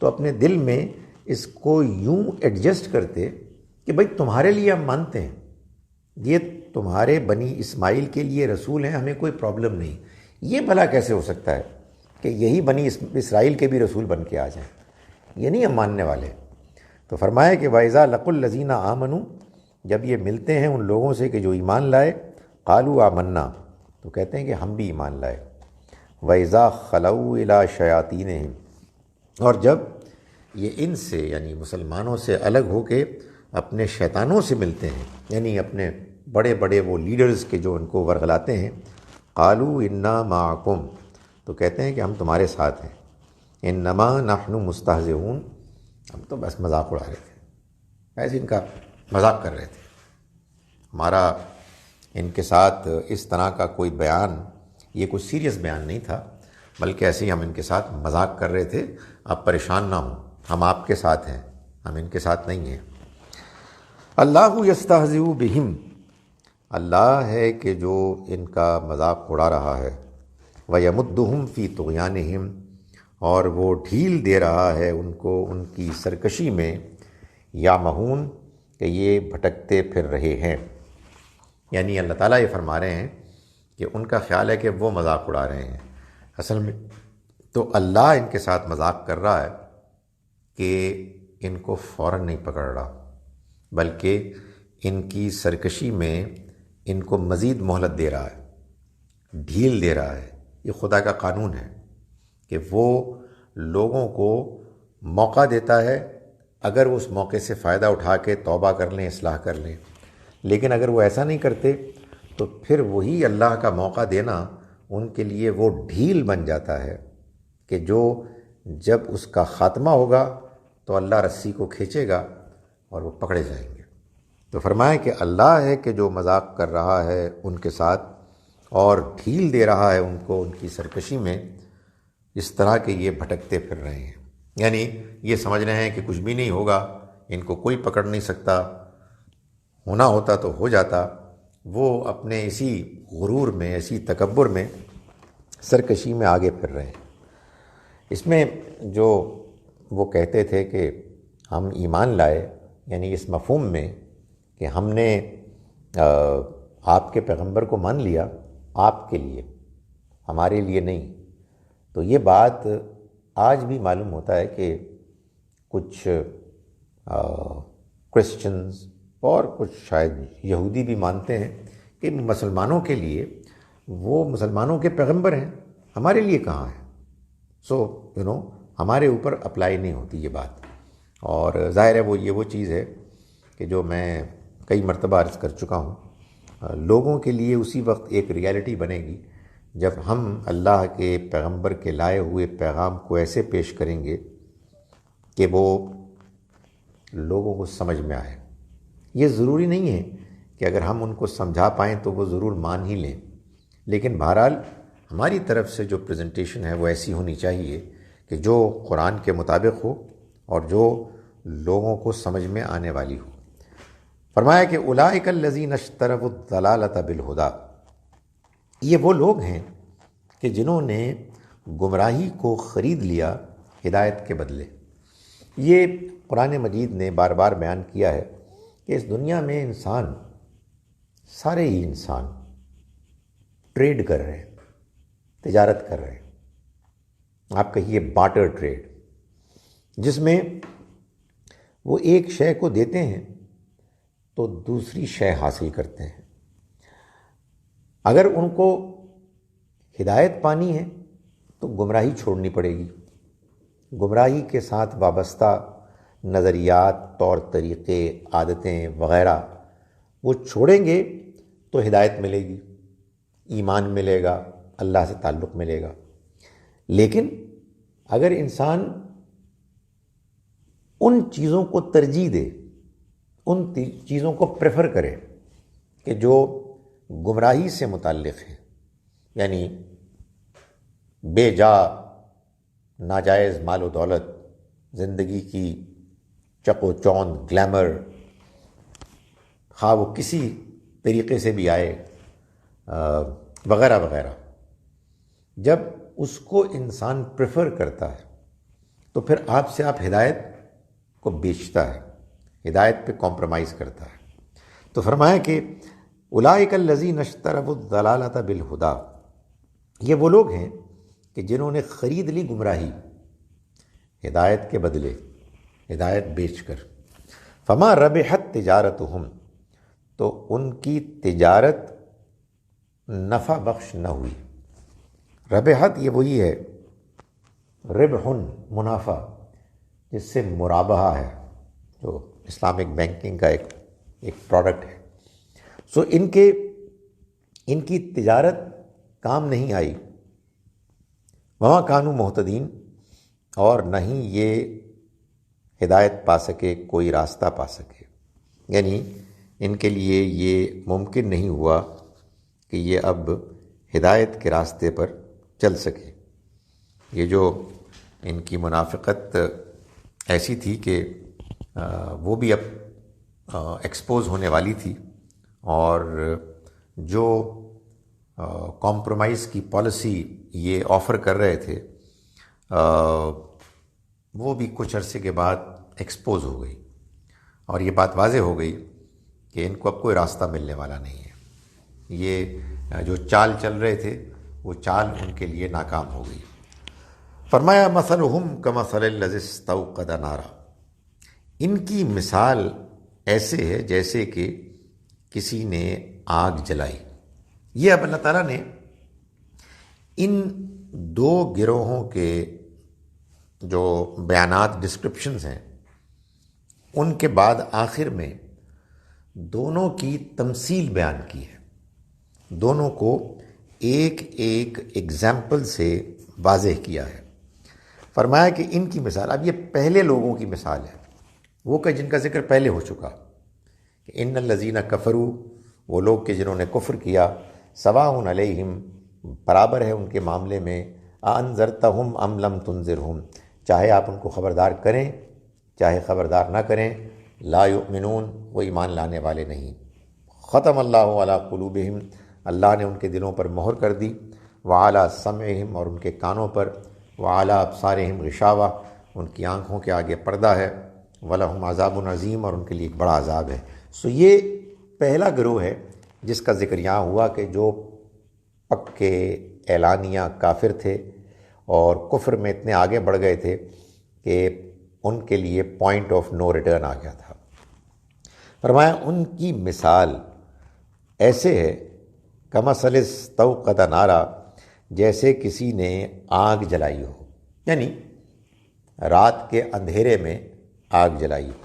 تو اپنے دل میں اس کو یوں ایڈجسٹ کرتے کہ بھائی تمہارے لیے ہم مانتے ہیں، یہ تمہارے بنی اسماعیل کے لیے رسول ہیں، ہمیں کوئی پرابلم نہیں۔ یہ بھلا کیسے ہو سکتا ہے کہ یہی بنی اسرائیل کے بھی رسول بن کے آ جائیں؟ یہ نہیں ہم ماننے والے۔ تو فرمایا کہ وَإِذَا لَقُوا الَّذِينَ آمَنُوا، جب یہ ملتے ہیں ان لوگوں سے کہ جو ایمان لائے، قَالُوا آمَنَّا، تو کہتے ہیں کہ ہم بھی ایمان لائے۔ وَإِذَا خَلَوْا إِلَىٰ شَيَاطِينِهِمْ، اور جب یہ ان سے یعنی مسلمانوں سے الگ ہو کے اپنے شیطانوں سے ملتے ہیں، یعنی اپنے بڑے بڑے وہ لیڈرز کے جو ان کو ورغلاتے ہیں، قَالُوا إِنَّا مَعَكُمْ، تو کہتے ہیں کہ ہم تمہارے ساتھ ہیں، إِنَّمَا نَحْنُ مُسْتَهْزِئُونَ، ہم تو بس مذاق اڑا رہے تھے، ایسے ان کا مذاق کر رہے تھے، ہمارا ان کے ساتھ اس طرح کا کوئی بیان، یہ کوئی سیریس بیان نہیں تھا، بلکہ ایسے ہی ہم ان کے ساتھ مذاق کر رہے تھے، آپ پریشان نہ ہوں، ہم آپ کے ساتھ ہیں، ہم ان کے ساتھ نہیں ہیں۔ اللہ یستہزئ بہم، اللہ ہے کہ جو ان کا مذاق اڑا رہا ہے، وَيَمُدُّهُمْ فِي طُغْيَانِهِمْ، اور وہ ڈھیل دے رہا ہے ان کو ان کی سرکشی میں، یامہون، کہ یہ بھٹکتے پھر رہے ہیں۔ یعنی اللہ تعالیٰ یہ فرما رہے ہیں کہ ان کا خیال ہے کہ وہ مذاق اڑا رہے ہیں، اصل میں تو اللہ ان کے ساتھ مذاق کر رہا ہے کہ ان کو فوراً نہیں پکڑ رہا، بلکہ ان کی سرکشی میں ان کو مزید مہلت دے رہا ہے، ڈھیل دے رہا ہے۔ یہ خدا کا قانون ہے کہ وہ لوگوں کو موقع دیتا ہے، اگر وہ اس موقع سے فائدہ اٹھا کے توبہ کر لیں، اصلاح کر لیں، لیکن اگر وہ ایسا نہیں کرتے تو پھر وہی اللہ کا موقع دینا ان کے لیے وہ ڈھیل بن جاتا ہے کہ جو جب اس کا خاتمہ ہوگا تو اللہ رسی کو کھینچے گا اور وہ پکڑے جائیں گے۔ تو فرمایا کہ اللہ ہے کہ جو مذاق کر رہا ہے ان کے ساتھ اور ڈھیل دے رہا ہے ان کو ان کی سرکشی میں، اس طرح کہ یہ بھٹکتے پھر رہے ہیں، یعنی یہ سمجھ رہے ہیں کہ کچھ بھی نہیں ہوگا، ان کو کوئی پکڑ نہیں سکتا، ہونا ہوتا تو ہو جاتا۔ وہ اپنے اسی غرور میں، اسی تکبر میں، سرکشی میں آگے پھر رہے ہیں۔ اس میں جو وہ کہتے تھے کہ ہم ایمان لائے، یعنی اس مفہوم میں کہ ہم نے آپ کے پیغمبر کو مان لیا آپ کے لیے، ہمارے لیے نہیں، تو یہ بات آج بھی معلوم ہوتا ہے کہ کچھ کرسچنز اور کچھ شاید یہودی بھی مانتے ہیں کہ مسلمانوں کے لیے وہ مسلمانوں کے پیغمبر ہیں، ہمارے لیے کہاں ہے، سو ہمارے اوپر اپلائی نہیں ہوتی یہ بات۔ اور ظاہر ہے وہ چیز ہے کہ جو میں کئی مرتبہ عرض کر چکا ہوں، لوگوں کے لیے اسی وقت ایک ریالٹی بنے گی جب ہم اللہ کے پیغمبر کے لائے ہوئے پیغام کو ایسے پیش کریں گے کہ وہ لوگوں کو سمجھ میں آئے۔ یہ ضروری نہیں ہے کہ اگر ہم ان کو سمجھا پائیں تو وہ ضرور مان ہی لیں، لیکن بہرحال ہماری طرف سے جو پریزنٹیشن ہے وہ ایسی ہونی چاہیے کہ جو قرآن کے مطابق ہو اور جو لوگوں کو سمجھ میں آنے والی ہو۔ فرمایا کہ اولئک الذین اشتروا الضلالۃ بالہدیٰ، یہ وہ لوگ ہیں کہ جنہوں نے گمراہی کو خرید لیا ہدایت کے بدلے۔ یہ قرآن مجید نے بار بار بیان کیا ہے کہ اس دنیا میں انسان، سارے ہی انسان ٹریڈ کر رہے ہیں، تجارت کر رہے ہیں، آپ کہیے بارٹر ٹریڈ، جس میں وہ ایک شے کو دیتے ہیں تو دوسری شے حاصل کرتے ہیں۔ اگر ان کو ہدایت پانی ہے تو گمراہی چھوڑنی پڑے گی، گمراہی کے ساتھ وابستہ نظریات، طور طریقے، عادتیں وغیرہ وہ چھوڑیں گے تو ہدایت ملے گی، ایمان ملے گا، اللہ سے تعلق ملے گا۔ لیکن اگر انسان ان چیزوں کو ترجیح دے، ان چیزوں کو پریفر کرے کہ جو گمراہی سے متعلق ہے، یعنی بے جا ناجائز مال و دولت، زندگی کی چق و چوند، گلیمر، خواہ وہ کسی طریقے سے بھی آئے، وغیرہ وغیرہ، جب اس کو انسان پریفر کرتا ہے تو پھر آپ سے ہدایت کو بیچتا ہے، ہدایت پہ کمپرومائز کرتا ہے۔ تو فرمایا کہ اولئک الذین اشتروا الضلالۃ بالہدیٰ، یہ وہ لوگ ہیں کہ جنہوں نے خرید لی گمراہی ہدایت کے بدلے، ہدایت بیچ کر۔ فما ربحت تجارتہم، تو ان کی تجارت نفع بخش نہ ہوئی۔ ربحت یہ وہی ہے، ربح، منافع، جس سے مرابحہ ہے، جو اسلامک بینکنگ کا ایک پروڈکٹ ہے۔ سو ان کی تجارت کام نہیں آئی، وما کانوا مہتدین، اور نہ ہی یہ ہدایت پا سکے، کوئی راستہ پا سکے، یعنی ان کے لیے یہ ممکن نہیں ہوا کہ یہ اب ہدایت کے راستے پر چل سکے۔ یہ جو ان کی منافقت ایسی تھی کہ وہ بھی اب ایکسپوز ہونے والی تھی، اور جو کمپرومائز کی پالیسی یہ آفر کر رہے تھے وہ بھی کچھ عرصے کے بعد ایکسپوز ہو گئی، اور یہ بات واضح ہو گئی کہ ان کو اب کوئی راستہ ملنے والا نہیں ہے. یہ جو چال چل رہے تھے وہ چال ان کے لیے ناکام ہو گئی. فرمایا مثلہم کمثل الذی استوقد نارا، ان کی مثال ایسے ہے جیسے کہ کسی نے آگ جلائی. یہ اب اللہ تعالیٰ نے ان دو گروہوں کے جو بیانات ڈسکرپشنز ہیں ان کے بعد آخر میں دونوں کی تمثیل بیان کی ہے، دونوں کو ایک ایک ایگزامپل سے واضح کیا ہے. فرمایا کہ ان کی مثال، اب یہ پہلے لوگوں کی مثال ہے، وہ کہ جن کا ذکر پہلے ہو چکا کہ ان الذین کفروا، وہ لوگ کہ جنہوں نے کفر کیا، سواء علیہم، برابر ہے ان کے معاملے میں، انذرتہم ام لم تنذرہم، چاہے آپ ان کو خبردار کریں چاہے خبردار نہ کریں، لا یؤمنون، وہ ایمان لانے والے نہیں. ختم اللہ علی قلوبہم، اللہ نے ان کے دلوں پر مہر کر دی، وعلی سمعہم، اور ان کے کانوں پر، وعلی ابصارہم غشاوہ، ان کی آنکھوں کے آگے پردہ ہے، ولہم عذاب عظیم، اور ان کے لیے ایک بڑا عذاب ہے. سو یہ پہلا گروہ ہے جس کا ذکر یہاں ہوا کہ جو پکے اعلانیہ کافر تھے اور کفر میں اتنے آگے بڑھ گئے تھے کہ ان کے لیے پوائنٹ آف نو ریٹرن آ گیا تھا. فرمایا ان کی مثال ایسے ہے کمثل استوقد نارا، جیسے کسی نے آگ جلائی ہو، یعنی رات کے اندھیرے میں آگ جلائی ہو.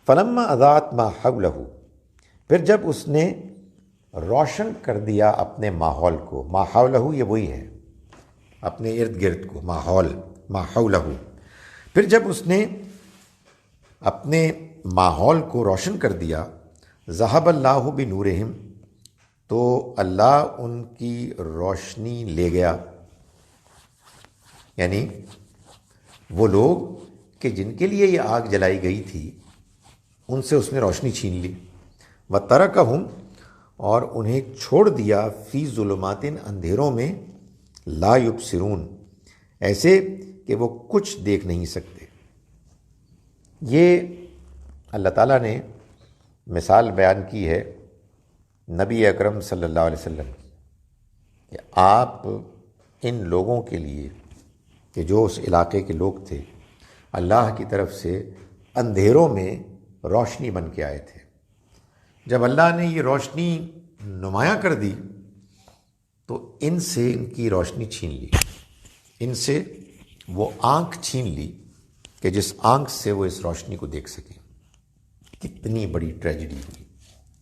فلما اضاءت ما حولہ، پھر جب اس نے روشن کر دیا اپنے ماحول کو، ما حولہ یہ وہی ہے اپنے ارد گرد کو، ماحول، ما حولہ. پھر جب اس نے اپنے ماحول کو روشن کر دیا، ذہب اللہ بنورہم، تو اللہ ان کی روشنی لے گیا. یعنی وہ لوگ کہ جن کے لیے یہ آگ جلائی گئی تھی ان سے اس نے روشنی چھین لی. وَتَرَكَهُمْ، اور انہیں چھوڑ دیا، فی ظلمات، اندھیروں میں، لا یبصرون، ایسے کہ وہ کچھ دیکھ نہیں سکتے. یہ اللہ تعالیٰ نے مثال بیان کی ہے نبی اکرم صلی اللہ علیہ وسلم کہ آپ ان لوگوں کے لیے کہ جو اس علاقے کے لوگ تھے، اللہ کی طرف سے اندھیروں میں روشنی بن کے آئے تھے. جب اللہ نے یہ روشنی نمایاں کر دی تو ان سے ان کی روشنی چھین لی، ان سے وہ آنکھ چھین لی کہ جس آنکھ سے وہ اس روشنی کو دیکھ سکیں. کتنی بڑی ٹریجڈی ہوئی.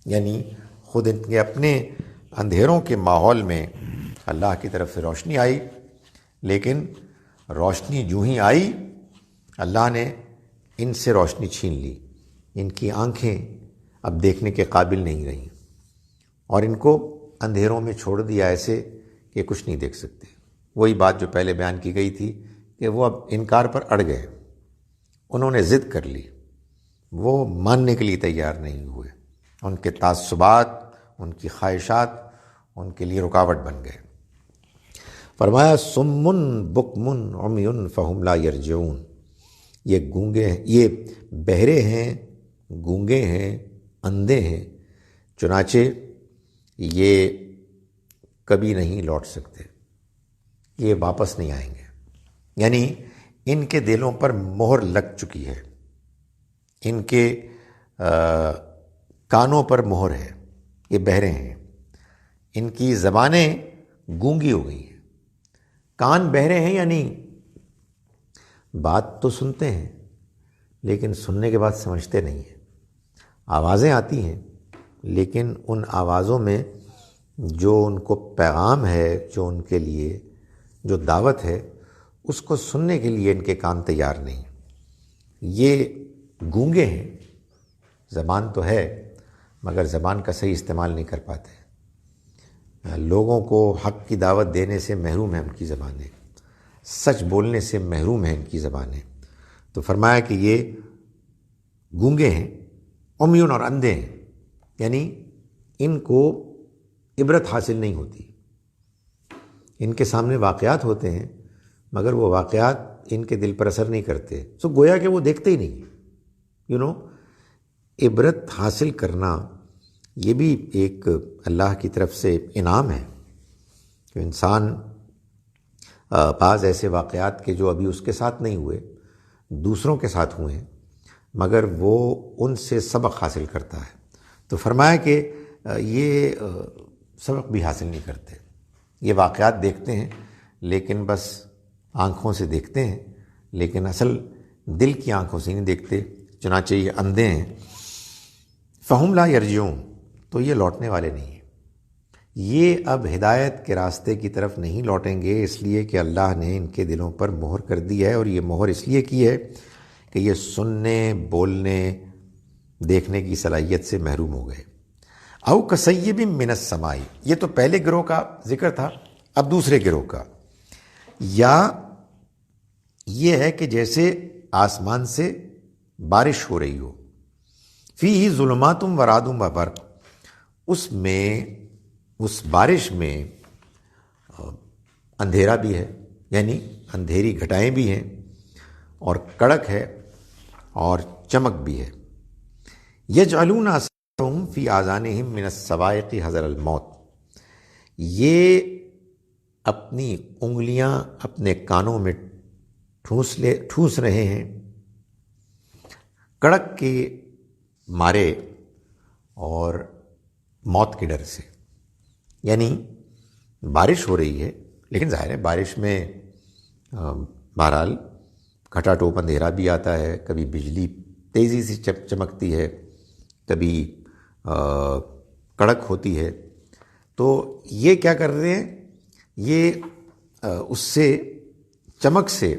یعنی خود ان کے اپنے اندھیروں کے ماحول میں اللہ کی طرف سے روشنی آئی، لیکن روشنی جو ہی آئی اللہ نے ان سے روشنی چھین لی. ان کی آنکھیں اب دیکھنے کے قابل نہیں رہیں اور ان کو اندھیروں میں چھوڑ دیا ایسے کہ کچھ نہیں دیکھ سکتے. وہی بات جو پہلے بیان کی گئی تھی کہ وہ اب انکار پر اڑ گئے، انہوں نے ضد کر لی، وہ ماننے کے لیے تیار نہیں ہوئے. ان کے تعصبات، ان کی خواہشات ان کے لیے رکاوٹ بن گئے. فرمایا صم بکم عمی فہم لا یرجعون، یہ گونگے ہیں، یہ بہرے ہیں، گونگے ہیں، اندھے ہیں، چنانچہ یہ کبھی نہیں لوٹ سکتے، یہ واپس نہیں آئیں گے. یعنی ان کے دلوں پر مہر لگ چکی ہے، ان کے کانوں پر مہر ہے، یہ بہرے ہیں، ان کی زبانیں گونگی ہو گئی ہیں. کان بہرے ہیں یعنی بات تو سنتے ہیں لیکن سننے کے بعد سمجھتے نہیں ہیں. آوازیں آتی ہیں لیکن ان آوازوں میں جو ان کو پیغام ہے، جو ان کے لیے جو دعوت ہے، اس کو سننے کے لیے ان کے کان تیار نہیں. یہ گونگے ہیں، زبان تو ہے مگر زبان کا صحیح استعمال نہیں کر پاتے. لوگوں کو حق کی دعوت دینے سے محروم ہے ان کی زبانیں، سچ بولنے سے محروم ہے ان کی زبانیں. تو فرمایا کہ یہ گونگے ہیں، عمیون اور اندھے ہیں، یعنی ان کو عبرت حاصل نہیں ہوتی. ان کے سامنے واقعات ہوتے ہیں مگر وہ واقعات ان کے دل پر اثر نہیں کرتے. سو گویا کہ وہ دیکھتے ہی نہیں. عبرت حاصل کرنا یہ بھی ایک اللہ کی طرف سے انعام ہے کہ انسان بعض ایسے واقعات کے جو ابھی اس کے ساتھ نہیں ہوئے دوسروں کے ساتھ ہوئے ہیں مگر وہ ان سے سبق حاصل کرتا ہے. تو فرمایا کہ یہ سبق بھی حاصل نہیں کرتے. یہ واقعات دیکھتے ہیں لیکن بس آنکھوں سے دیکھتے ہیں لیکن اصل دل کی آنکھوں سے نہیں دیکھتے. چنانچہ یہ اندھے ہیں. فہم لا یرجعون، تو یہ لوٹنے والے نہیں ہیں. یہ اب ہدایت کے راستے کی طرف نہیں لوٹیں گے اس لیے کہ اللہ نے ان کے دلوں پر مہر کر دی ہے، اور یہ مہر اس لیے کی ہے کہ یہ سننے، بولنے، دیکھنے کی صلاحیت سے محروم ہو گئے. او کصیب من السماء، یہ تو پہلے گروہ کا ذکر تھا، اب دوسرے گروہ کا. یا یہ ہے کہ جیسے آسمان سے بارش ہو رہی ہو، فیہ ظلمات و رعد و برق، اس میں، اس بارش میں اندھیرا بھی ہے، یعنی اندھیری گھٹائیں بھی ہیں، اور کڑک ہے اور چمک بھی ہے. یجعلون اصابعهم فی آذانہم من الصواعق حذر الموت، یہ اپنی انگلیاں اپنے کانوں میں ٹھوس رہے ہیں کڑک کے مارے اور موت کے ڈر سے. یعنی بارش ہو رہی ہے لیکن ظاہر ہے بارش میں بہرحال گھٹا ٹوپ اندھیرا بھی آتا ہے، کبھی بجلی تیزی سے چمکتی ہے، کبھی کڑک ہوتی ہے. تو یہ کیا کر رہے ہیں، یہ اس سے، چمک سے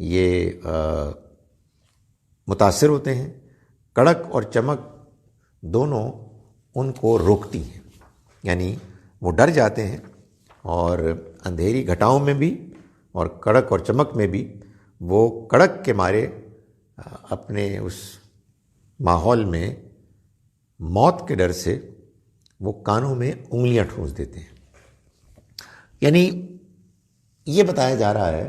یہ متاثر ہوتے ہیں. کڑک اور چمک دونوں ان کو روکتی ہیں، یعنی وہ ڈر جاتے ہیں، اور اندھیری گھٹاؤں میں بھی اور کڑک اور چمک میں بھی وہ کڑک کے مارے اپنے اس ماحول میں موت کے ڈر سے وہ کانوں میں انگلیاں ٹھونس دیتے ہیں. یعنی یہ بتایا جا رہا ہے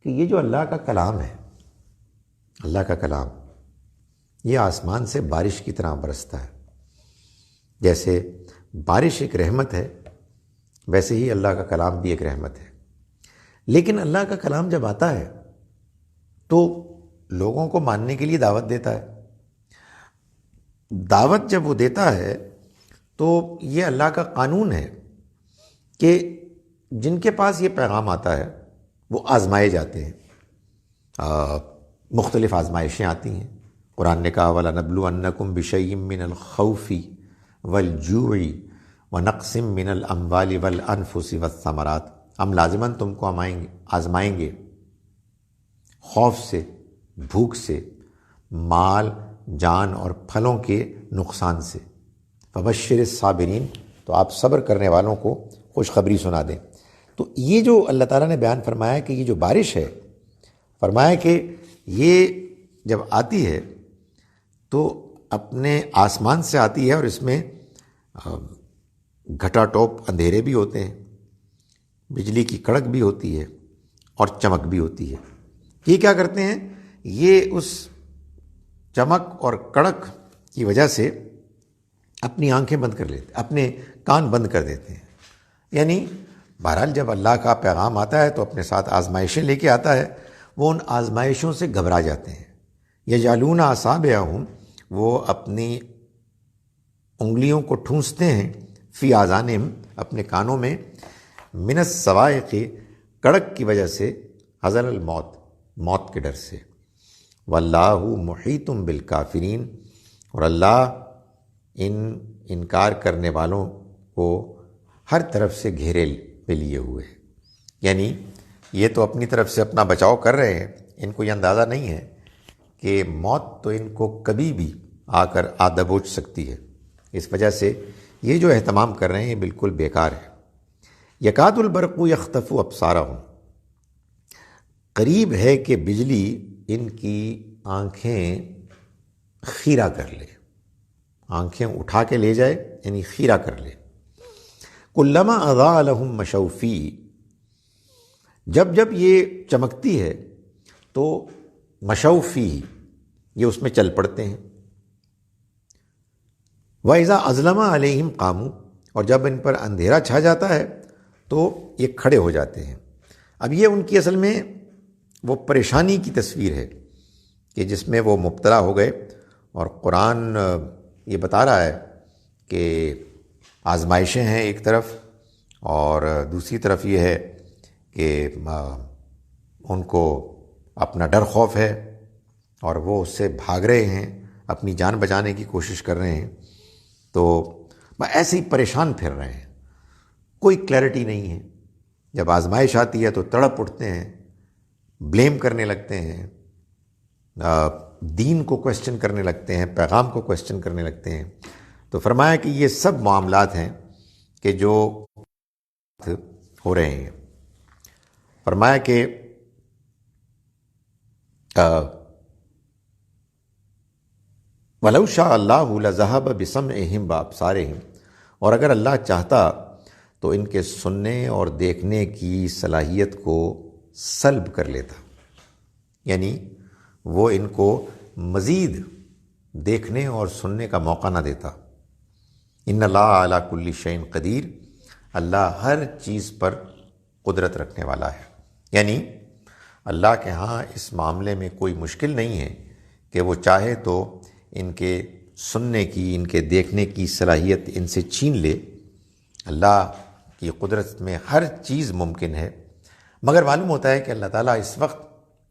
کہ یہ جو اللہ کا کلام ہے، اللہ کا کلام یہ آسمان سے بارش کی طرح برستا ہے. جیسے بارش ایک رحمت ہے ویسے ہی اللہ کا کلام بھی ایک رحمت ہے. لیکن اللہ کا کلام جب آتا ہے تو لوگوں کو ماننے کے لیے دعوت دیتا ہے. دعوت جب وہ دیتا ہے تو یہ اللہ کا قانون ہے کہ جن کے پاس یہ پیغام آتا ہے وہ آزمائے جاتے ہیں. مختلف آزمائشیں آتی ہیں. قرآن نے کہا وَلَنَبْلُوَنَّكُمْ بِشَيْءٍ مِّنَ الْخَوْفِ وَالْجُوعِ وَنَقْصٍ مِّنَ الْأَمْوَالِ وَالْأَنفُسِ وَالثَّمَرَاتِ، ہم لازماً تم کو آزمائیں گے خوف سے، بھوک سے، مال، جان اور پھلوں کے نقصان سے. فبشر الصابرین، تو آپ صبر کرنے والوں کو خوشخبری سنا دیں. تو یہ جو اللہ تعالیٰ نے بیان فرمایا کہ یہ جو بارش ہے، فرمایا کہ یہ جب آتی ہے تو اپنے آسمان سے آتی ہے، اور اس میں گھٹا ٹوپ اندھیرے بھی ہوتے ہیں، بجلی کی کڑک بھی ہوتی ہے اور چمک بھی ہوتی ہے. یہ کیا کرتے ہیں، یہ اس چمک اور کڑک کی وجہ سے اپنی آنکھیں بند کر لیتے، اپنے کان بند کر دیتے ہیں. یعنی بہرحال جب اللہ کا پیغام آتا ہے تو اپنے ساتھ آزمائشیں لے کے آتا ہے، وہ ان آزمائشوں سے گھبرا جاتے ہیں. یجعلون اصابعهم، وہ اپنی انگلیوں کو ٹھونستے ہیں، فی آذانہم، اپنے کانوں میں، من الصواعق، کڑک کی وجہ سے، حذر الموت، موت کے ڈر سے. واللہ محیط بالکافرین، اور اللہ ان انکار کرنے والوں کو ہر طرف سے گھیرے پہ لیے ہوئے ہیں. یعنی یہ تو اپنی طرف سے اپنا بچاؤ کر رہے ہیں، ان کو یہ اندازہ نہیں ہے کہ موت تو ان کو کبھی بھی آ کر دبوچ سکتی ہے. اس وجہ سے یہ جو اہتمام کر رہے ہیں یہ بالکل بیکار ہے. یکاد البرق یخطف ابصارہم، قریب ہے کہ بجلی ان کی آنکھیں خیرہ کر لے. آنکھیں اٹھا کے لے جائے، یعنی خیرہ کر لے۔ کلما اضاء لهم مشوا فیہ، جب جب یہ چمکتی ہے تو مشوا فیہ، یہ اس میں چل پڑتے ہیں۔ وَإِذَا أَظْلَمَ عَلَيْهِمْ قَامُوا، اور جب ان پر اندھیرا چھا جاتا ہے تو یہ کھڑے ہو جاتے ہیں۔ اب یہ ان کی اصل میں وہ پریشانی کی تصویر ہے کہ جس میں وہ مبتلا ہو گئے، اور قرآن یہ بتا رہا ہے کہ آزمائشیں ہیں ایک طرف، اور دوسری طرف یہ ہے کہ ان کو اپنا ڈر خوف ہے، اور وہ اس سے بھاگ رہے ہیں، اپنی جان بچانے کی کوشش کر رہے ہیں، تو ایسے ہی پریشان پھر رہے ہیں، کوئی کلیئرٹی نہیں ہے۔ جب آزمائش آتی ہے تو تڑپ اٹھتے ہیں، بلیم کرنے لگتے ہیں، دین کو کویسچن کرنے لگتے ہیں، پیغام کو کویسچن کرنے لگتے ہیں۔ تو فرمایا کہ یہ سب معاملات ہیں کہ جو ہو رہے ہیں۔ فرمایا کہ وَلَوْ شَاءَ اللَّهُ لَذَهَبَ بِسَمْعِهِمْ وَأَبْصَارِهِمْ، اور اگر اللہ چاہتا تو ان کے سننے اور دیکھنے کی صلاحیت کو سلب کر لیتا، یعنی وہ ان کو مزید دیکھنے اور سننے کا موقع نہ دیتا۔ ان اللہ علی کل شیء قدیر، اللہ ہر چیز پر قدرت رکھنے والا ہے، یعنی اللہ کے ہاں اس معاملے میں کوئی مشکل نہیں ہے کہ وہ چاہے تو ان کے سننے کی، ان کے دیکھنے کی صلاحیت ان سے چھین لے۔ اللہ کی قدرت میں ہر چیز ممکن ہے، مگر معلوم ہوتا ہے کہ اللہ تعالیٰ اس وقت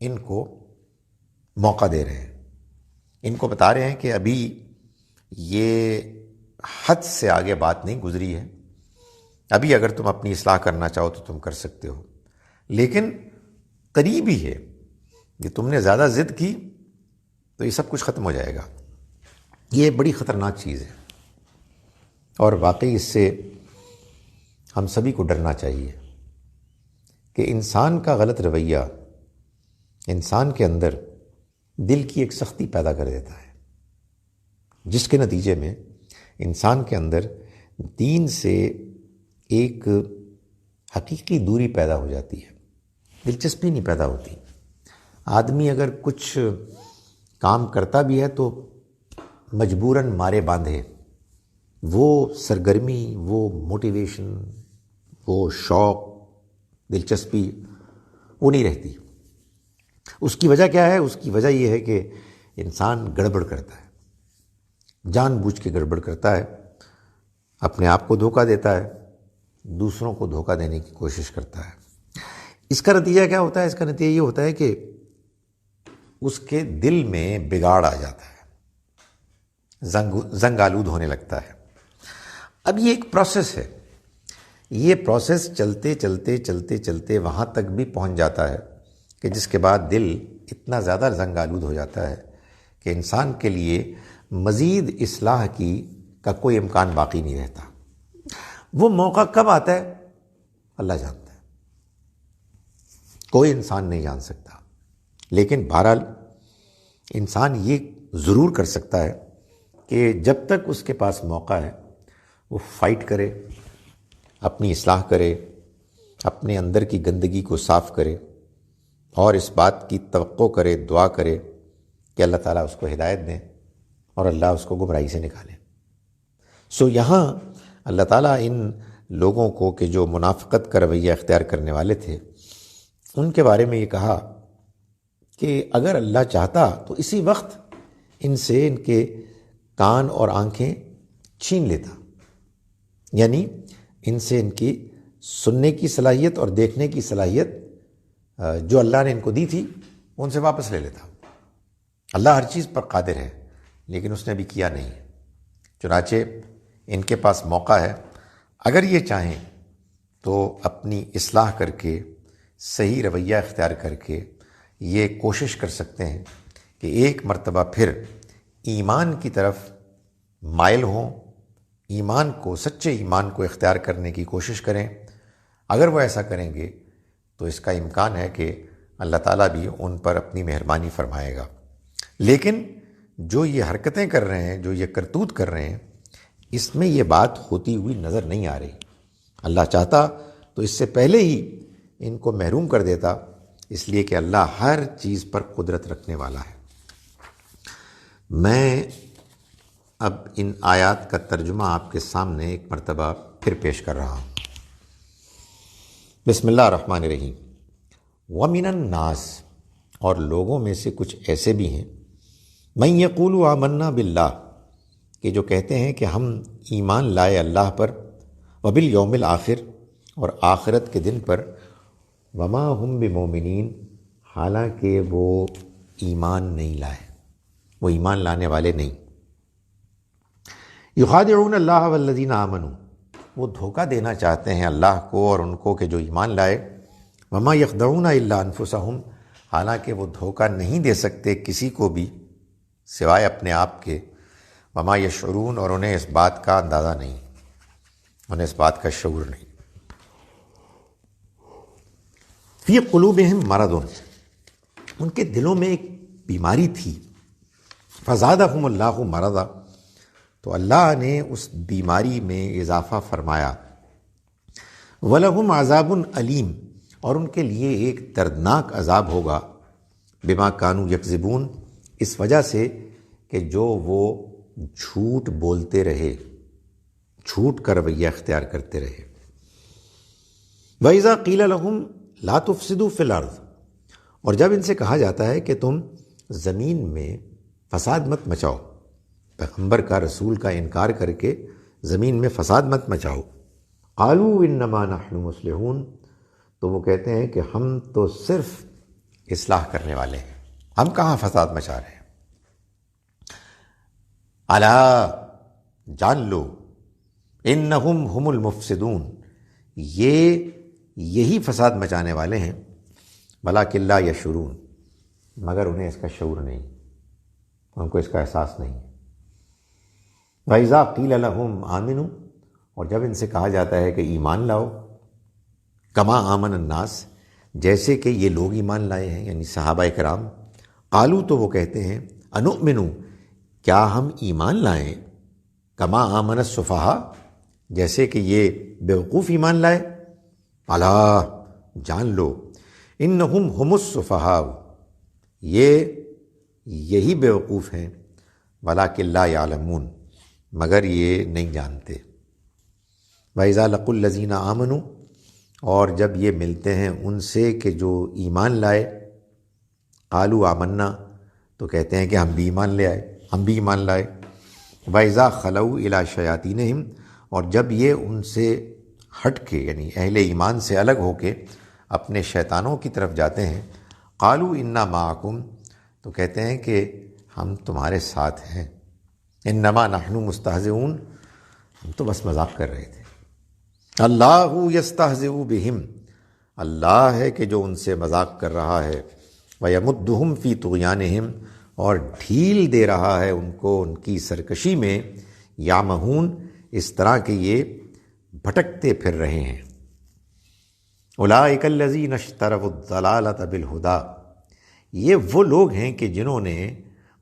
ان کو موقع دے رہے ہیں، ان کو بتا رہے ہیں کہ ابھی یہ حد سے آگے بات نہیں گزری ہے، ابھی اگر تم اپنی اصلاح کرنا چاہو تو تم کر سکتے ہو، لیکن قریب ہی ہے کہ تم نے زیادہ ضد کی تو یہ سب کچھ ختم ہو جائے گا۔ یہ بڑی خطرناک چیز ہے، اور واقعی اس سے ہم سبھی کو ڈرنا چاہیے کہ انسان کا غلط رویہ انسان کے اندر دل کی ایک سختی پیدا کر دیتا ہے، جس کے نتیجے میں انسان کے اندر دین سے ایک حقیقی دوری پیدا ہو جاتی ہے، دلچسپی نہیں پیدا ہوتی۔ آدمی اگر کچھ کام کرتا بھی ہے تو مجبوراً مارے باندھے، وہ سرگرمی، وہ موٹیویشن، وہ شوق، دلچسپی وہ نہیں رہتی۔ اس کی وجہ کیا ہے؟ اس کی وجہ یہ ہے کہ انسان گڑبڑ کرتا ہے، جان بوجھ کے گڑبڑ کرتا ہے، اپنے آپ کو دھوکہ دیتا ہے، دوسروں کو دھوکہ دینے کی کوشش کرتا ہے۔ اس کا نتیجہ کیا ہوتا ہے؟ اس کا نتیجہ یہ ہوتا ہے کہ اس کے دل میں بگاڑ آ جاتا ہے، زنگ آلود ہونے لگتا ہے۔ اب یہ ایک پروسیس ہے، یہ پروسیس چلتے چلتے چلتے چلتے وہاں تک بھی پہنچ جاتا ہے کہ جس کے بعد دل اتنا زیادہ زنگ آلود ہو جاتا ہے کہ انسان کے لیے مزید اصلاح کا کوئی امکان باقی نہیں رہتا۔ وہ موقع کب آتا ہے؟ اللہ جانتا ہے، کوئی انسان نہیں جان سکتا، لیکن بہرحال انسان یہ ضرور کر سکتا ہے کہ جب تک اس کے پاس موقع ہے وہ فائٹ کرے، اپنی اصلاح کرے، اپنے اندر کی گندگی کو صاف کرے، اور اس بات کی توقع کرے، دعا کرے کہ اللہ تعالیٰ اس کو ہدایت دیں اور اللہ اس کو گمراہی سے نکالے۔ یہاں اللہ تعالیٰ ان لوگوں کو کہ جو منافقت کا رویہ اختیار کرنے والے تھے، ان کے بارے میں یہ کہا کہ اگر اللہ چاہتا تو اسی وقت ان سے ان کے کان اور آنکھیں چھین لیتا، یعنی ان سے ان کی سننے کی صلاحیت اور دیکھنے کی صلاحیت جو اللہ نے ان کو دی تھی ان سے واپس لے لیتا۔ اللہ ہر چیز پر قادر ہے، لیکن اس نے ابھی کیا نہیں۔ چنانچہ ان کے پاس موقع ہے، اگر یہ چاہیں تو اپنی اصلاح کر کے، صحیح رویہ اختیار کر کے یہ کوشش کر سکتے ہیں کہ ایک مرتبہ پھر ایمان کی طرف مائل ہوں، ایمان کو، سچے ایمان کو اختیار کرنے کی کوشش کریں۔ اگر وہ ایسا کریں گے تو اس کا امکان ہے کہ اللہ تعالیٰ بھی ان پر اپنی مہربانی فرمائے گا، لیکن جو یہ حرکتیں کر رہے ہیں، جو یہ کرتوت کر رہے ہیں، اس میں یہ بات ہوتی ہوئی نظر نہیں آ رہی۔ اللہ چاہتا تو اس سے پہلے ہی ان کو محروم کر دیتا، اس لیے کہ اللہ ہر چیز پر قدرت رکھنے والا ہے۔ میں اب ان آیات کا ترجمہ آپ کے سامنے ایک مرتبہ پھر پیش کر رہا ہوں۔ بسم اللہ الرحمن الرحیم۔ وَمِنَ النَّاسِ، اور لوگوں میں سے کچھ ایسے بھی ہیں، مَن یقول آمنا باللہ، کہ جو کہتے ہیں کہ ہم ایمان لائے اللہ پر، وبالیوم الآخر، اور آخرت کے دن پر، وما ہم بمومنین، حالانکہ وہ ایمان نہیں لائے، وہ ایمان لانے والے نہیں۔ یخادعون اللہ والذین آمنوا، وہ دھوکہ دینا چاہتے ہیں اللہ کو اور ان کو کہ جو ایمان لائے۔ وما یخدعون الا انفسہم، حالانکہ وہ دھوکہ نہیں دے سکتے کسی کو بھی سوائے اپنے آپ کے۔ وما یشعرون، اور انہیں اس بات کا اندازہ نہیں، انہیں اس بات کا شعور نہیں۔ فی قلوبہم مرض، ان کے دلوں میں ایک بیماری تھی۔ فزادہم اللہ مرضا، تو اللہ نے اس بیماری میں اضافہ فرمایا۔ وَلَهُمْ عَذَابٌ علیم، اور ان کے لیے ایک دردناک عذاب ہوگا۔ بما کانوا یکذبون، اس وجہ سے کہ جو وہ جھوٹ بولتے رہے، جھوٹ کا رویہ اختیار کرتے رہے۔ وَإِذَا قِيلَ لَهُمْ لَا تُفْسِدُوا فِي الْأَرْضِ، اور جب ان سے کہا جاتا ہے کہ تم زمین میں فساد مت مچاؤ، پیغمبر کا، رسول کا انکار کر کے زمین میں فساد مت مچاؤ۔ قالوا انما نحن مصلحون، تو وہ کہتے ہیں کہ ہم تو صرف اصلاح کرنے والے ہیں، ہم کہاں فساد مچا رہے ہیں۔ الا، جان لو، انہم ہم المفسدون، یہی فساد مچانے والے ہیں۔ ولکن لا یشعرون، مگر انہیں اس کا شعور نہیں، ان کو اس کا احساس نہیں۔ وَإِذَا قِيلَ لَهُمْ آمِنُوا، اور جب ان سے کہا جاتا ہے کہ ایمان لاؤ، کما آمن الناس، جیسے کہ یہ لوگ ایمان لائے ہیں، یعنی صحابہ کرام۔ قالوا، تو وہ کہتے ہیں، انؤمن، کیا ہم ایمان لائیں، کما آمن السفہاء، جیسے کہ یہ بیوقوف ایمان لائے۔ الا، جان لو، انہم ہم السفہاء، یہی بیوقوف ہیں۔ ولکن لا یعلمون، مگر یہ نہیں جانتے۔ وَإِذَا لَقُوا الَّذِينَ آمَنُوا، اور جب یہ ملتے ہیں ان سے کہ جو ایمان لائے، قالوا آمنا، تو کہتے ہیں کہ ہم بھی ایمان لے آئے، ہم بھی ایمان لائے۔ وَإِذَا خَلَوْا إِلَىٰ شَيَاطِینِہِمْ، اور جب یہ ان سے ہٹ کے، یعنی اہل ایمان سے الگ ہو کے اپنے شیطانوں کی طرف جاتے ہیں، قالوا انا معکم، تو کہتے ہیں کہ ہم تمہارے ساتھ ہیں۔ انما نحن مستہزئون، ہم تو بس مذاق کر رہے تھے۔ اللہ یستہزئ بہم، اللہ ہے کہ جو ان سے مذاق کر رہا ہے۔ ویمدہم فی طغیانہم، اور ڈھیل دے رہا ہے ان کو ان کی سرکشی میں۔ یعمہون، اس طرح کہ یہ بھٹکتے پھر رہے ہیں۔ اولئک الذین اشتروا الضلالۃ بالہدی، یہ وہ لوگ ہیں کہ جنہوں نے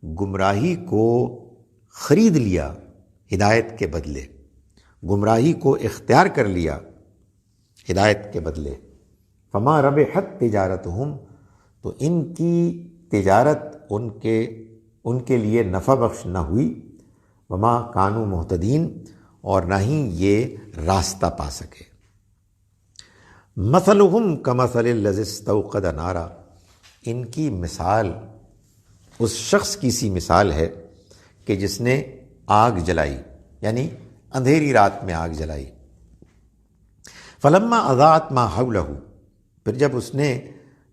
گمراہی کو خرید لیا ہدایت کے بدلے، گمراہی کو اختیار کر لیا ہدایت کے بدلے۔ فما ربحت تجارتہم، تو ان کی تجارت ان کے لیے نفع بخش نہ ہوئی۔ وما کانوا مہتدین، اور نہ ہی یہ راستہ پا سکے۔ مثلہم کمثل الذی استوقد نارا، ان کی مثال اس شخص کی سی مثال ہے کہ جس نے آگ جلائی، یعنی اندھیری رات میں آگ جلائی۔ فلما اضاءت ما حولہ، پھر جب اس نے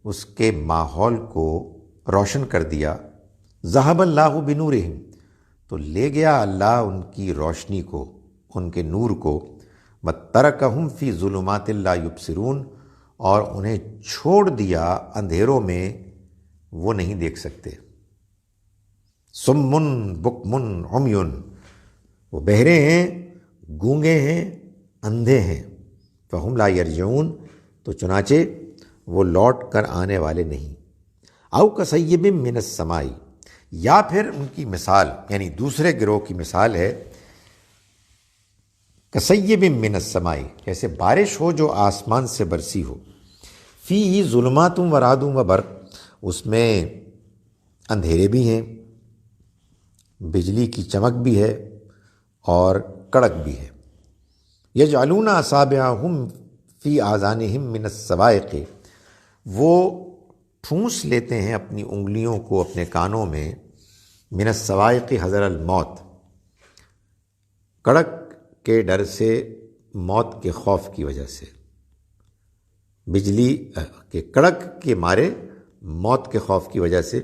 اس کے ماحول کو روشن کر دیا، ذہب اللہ بنورہم، تو لے گیا اللہ ان کی روشنی کو، ان کے نور کو۔ وترکہم فی ظلمات لا یبصرون، اور انہیں چھوڑ دیا اندھیروں میں، وہ نہیں دیکھ سکتے۔ سمن بکمن عمیون، وہ بہرے ہیں، گونگے ہیں، اندھے ہیں۔ فہم لا یرجعون، تو چنانچہ وہ لوٹ کر آنے والے نہیں۔ او کصیب من السماء، یا پھر ان کی مثال یعنی دوسرے گروہ کی مثال ہے کصیب من السماء، جیسے بارش ہو جو آسمان سے برسی ہو، فیہ ظلمات و رعد و برق، اس میں اندھیرے بھی ہیں، بجلی کی چمک بھی ہے اور کڑک بھی ہے، یجعلون اصابعہم فی آذانہم من الصواعق، وہ ٹھونس لیتے ہیں اپنی انگلیوں کو اپنے کانوں میں، من الصواعق حذر الموت، کڑک کے ڈر سے، موت کے خوف کی وجہ سے، بجلی کے کڑک کے مارے موت کے خوف کی وجہ سے،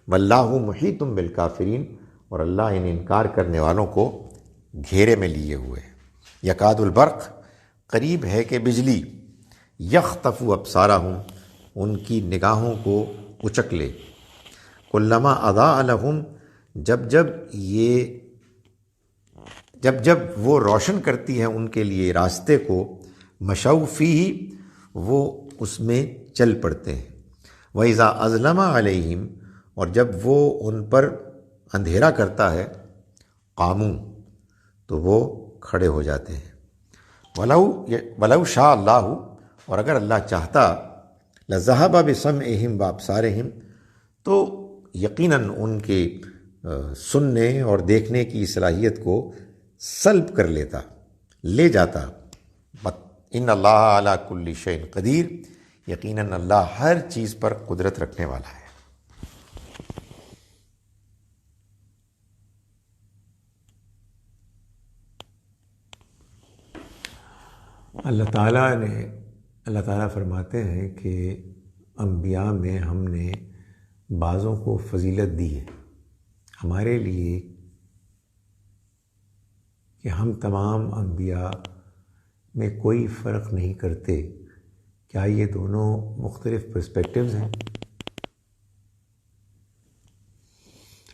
واللہ محیط بالکافرین، اور اللہ ان انکار کرنے والوں کو گھیرے میں لیے ہوئے ہے، یکاد البرق، قریب ہے کہ بجلی، یخطف ابصارہم، ان کی نگاہوں کو اچک لے، کلما اضاء لہم، جب وہ روشن کرتی ہے ان کے لیے راستے کو، مشوا فیہ، وہ اس میں چل پڑتے ہیں، وَإِذَا أَظْلَمَ عَلَيْهِمْ، اور جب وہ ان پر اندھیرا کرتا ہے، قاموا، تو وہ کھڑے ہو جاتے ہیں، وَلَوْ شَاءَ اللَّهُ، اور اگر اللہ چاہتا، لَذَهَبَ بِسَمْعِهِمْ وَأَبْصَارِهِمْ، تو یقیناً ان کے سننے اور دیکھنے کی صلاحیت کو سلب کر لیتا، لے جاتا، ان اللہ علی کل شیء قدیر، یقیناً اللہ ہر چیز پر قدرت رکھنے والا ہے۔ اللہ تعالیٰ فرماتے ہیں کہ انبیاء میں ہم نے بعضوں کو فضیلت دی ہے ہمارے لیے کہ ہم تمام انبیاء میں کوئی فرق نہیں کرتے۔ کیا یہ دونوں مختلف پرسپیکٹیوز ہیں؟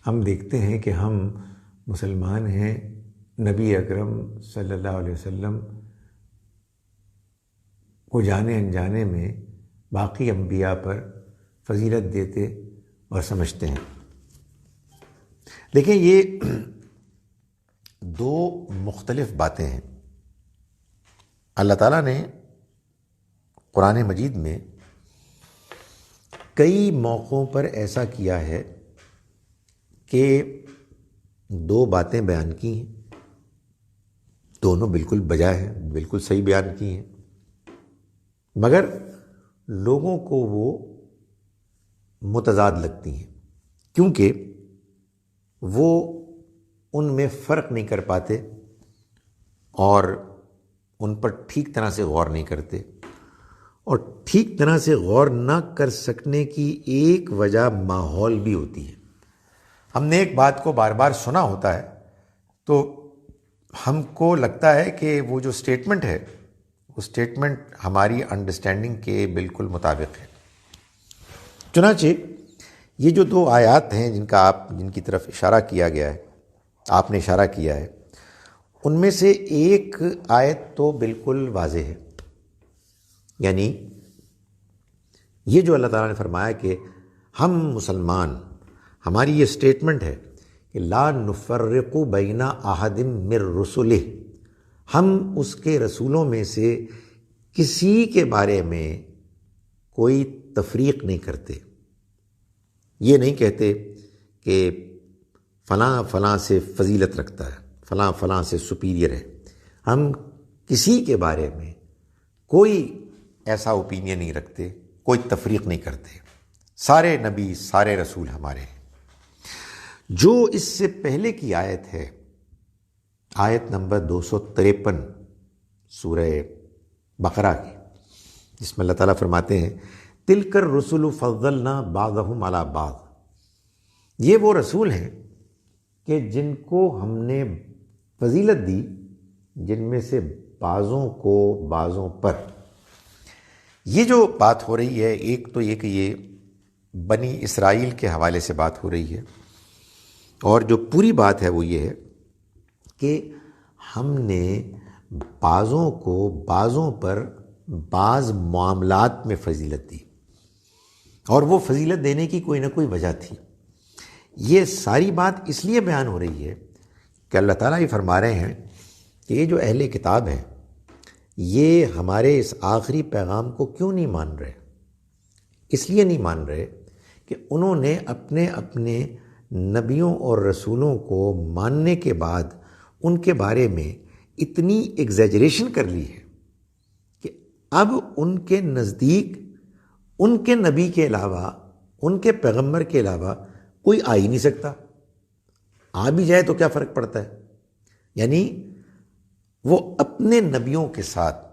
ہم دیکھتے ہیں کہ ہم مسلمان ہیں، نبی اکرم صلی اللہ علیہ وسلم کو جانے انجانے میں باقی انبیاء پر فضیلت دیتے اور سمجھتے ہیں۔ دیکھیں، یہ دو مختلف باتیں ہیں۔ اللہ تعالیٰ نے قرآن مجید میں کئی موقعوں پر ایسا کیا ہے کہ دو باتیں بیان کی ہیں، دونوں بالکل بجا ہیں، بالکل صحیح بیان کی ہیں، مگر لوگوں کو وہ متضاد لگتی ہیں، کیونکہ وہ ان میں فرق نہیں کر پاتے اور ان پر ٹھیک طرح سے غور نہیں کرتے۔ اور ٹھیک طرح سے غور نہ کر سکنے کی ایک وجہ ماحول بھی ہوتی ہے۔ ہم نے ایک بات کو بار بار سنا ہوتا ہے تو ہم کو لگتا ہے کہ وہ جو سٹیٹمنٹ ہے وہ سٹیٹمنٹ ہماری انڈرسٹینڈنگ کے بالکل مطابق ہے۔ چنانچہ یہ جو دو آیات ہیں جن کی طرف اشارہ کیا گیا ہے، آپ نے اشارہ کیا ہے، ان میں سے ایک آیت تو بالکل واضح ہے، یعنی یہ جو اللہ تعالیٰ نے فرمایا کہ ہم مسلمان، ہماری یہ سٹیٹمنٹ ہے کہ لا نفرق بین احد من رسلہ، ہم اس کے رسولوں میں سے کسی کے بارے میں کوئی تفریق نہیں کرتے۔ یہ نہیں کہتے کہ فلاں فلاں سے فضیلت رکھتا ہے، فلاں فلاں سے سپیریئر ہے۔ ہم کسی کے بارے میں کوئی ایسا اوپینین نہیں رکھتے، کوئی تفریق نہیں کرتے، سارے نبی سارے رسول ہمارے ہیں۔ جو اس سے پہلے کی آیت ہے، آیت نمبر 253 سورہ بقرہ کی، جس میں اللہ تعالیٰ فرماتے ہیں تِلْكَ الرُّسُلُ فَضَّلْنَا بَعْضَهُمْ عَلَى بَعْضٍ، یہ وہ رسول ہیں کہ جن کو ہم نے فضیلت دی، جن میں سے بعضوں کو بعضوں پر۔ یہ جو بات ہو رہی ہے، ایک تو یہ کہ یہ بنی اسرائیل کے حوالے سے بات ہو رہی ہے، اور جو پوری بات ہے وہ یہ ہے کہ ہم نے بعضوں کو بعضوں پر بعض معاملات میں فضیلت دی، اور وہ فضیلت دینے کی کوئی نہ کوئی وجہ تھی۔ یہ ساری بات اس لیے بیان ہو رہی ہے کہ اللہ تعالیٰ یہ فرما رہے ہیں کہ یہ جو اہل کتاب ہیں یہ ہمارے اس آخری پیغام کو کیوں نہیں مان رہے؟ اس لیے نہیں مان رہے کہ انہوں نے اپنے اپنے نبیوں اور رسولوں کو ماننے کے بعد ان کے بارے میں اتنی ایگزیجریشن کر لی ہے کہ اب ان کے نزدیک ان کے نبی کے علاوہ، ان کے پیغمبر کے علاوہ کوئی آ ہی نہیں سکتا، آ بھی جائے تو کیا فرق پڑتا ہے؟ یعنی وہ اپنے نبیوں کے ساتھ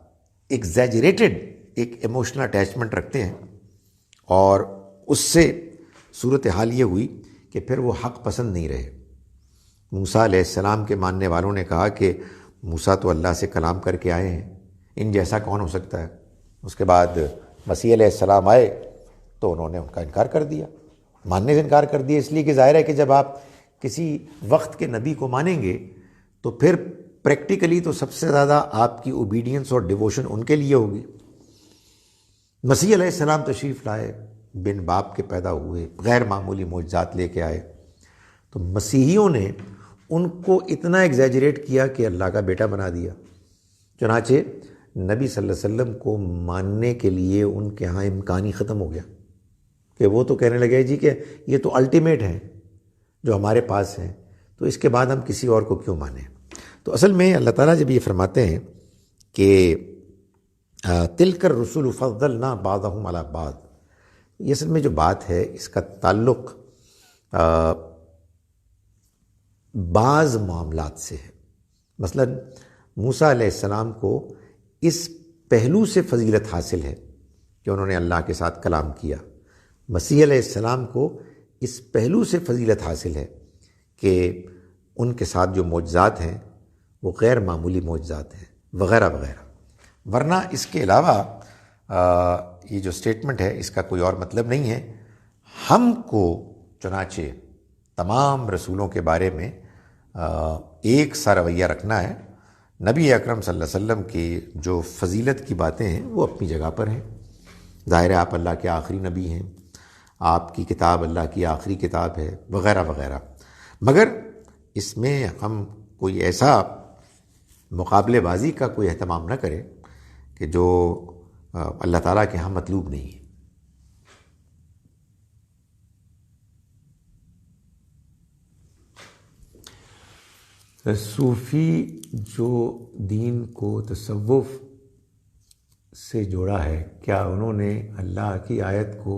ایگزیجریٹڈ ایک ایموشنل اٹیچمنٹ رکھتے ہیں، اور اس سے صورتحال یہ ہوئی کہ پھر وہ حق پسند نہیں رہے۔ موسیٰ علیہ السلام کے ماننے والوں نے کہا کہ موسیٰ تو اللہ سے کلام کر کے آئے ہیں، ان جیسا کون ہو سکتا ہے؟ اس کے بعد مسیح علیہ السلام آئے تو انہوں نے ان کا انکار کر دیا، ماننے سے انکار کر دیا، اس لیے کہ ظاہر ہے کہ جب آپ کسی وقت کے نبی کو مانیں گے تو پھر پریکٹیکلی تو سب سے زیادہ آپ کی اوبیڈینس اور ڈیووشن ان کے لیے ہوگی۔ مسیح علیہ السلام تشریف لائے، بن باپ کے پیدا ہوئے، غیر معمولی معجزات لے کے آئے، تو مسیحیوں نے ان کو اتنا ایگزیجریٹ کیا کہ اللہ کا بیٹا بنا دیا۔ چنانچہ نبی صلی اللہ علیہ وسلم کو ماننے کے لیے ان کے ہاں امکان ہی ختم ہو گیا کہ وہ تو کہنے لگے جی کہ یہ تو الٹیمیٹ ہیں جو ہمارے پاس ہیں، تو اس کے بعد ہم کسی اور کو کیوں مانیں؟ تو اصل میں اللہ تعالیٰ جب یہ فرماتے ہیں کہ تلک الرسل فضلنا بعضهم علی بعض، یہ اصل میں جو بات ہے اس کا تعلق بعض معاملات سے ہے۔ مثلا موسیٰ علیہ السلام کو اس پہلو سے فضیلت حاصل ہے کہ انہوں نے اللہ کے ساتھ کلام کیا، مسیح علیہ السلام کو اس پہلو سے فضیلت حاصل ہے کہ ان کے ساتھ جو معجزات ہیں وہ غیر معمولی معجزات ہیں وغیرہ وغیرہ۔ ورنہ اس کے علاوہ یہ جو سٹیٹمنٹ ہے اس کا کوئی اور مطلب نہیں ہے۔ ہم کو چنانچہ تمام رسولوں کے بارے میں ایک سا رویہ رکھنا ہے۔ نبی اکرم صلی اللہ علیہ وسلم کی جو فضیلت کی باتیں ہیں وہ اپنی جگہ پر ہیں، ظاہر ہے آپ اللہ کے آخری نبی ہیں، آپ کی کتاب اللہ کی آخری کتاب ہے وغیرہ وغیرہ، مگر اس میں ہم کوئی ایسا مقابلے بازی کا کوئی اہتمام نہ کریں کہ جو اللہ تعالیٰ کے ہاں مطلوب نہیں ہے۔ صوفی جو دین کو تصوف سے جوڑا ہے، کیا انہوں نے اللہ کی آیت کو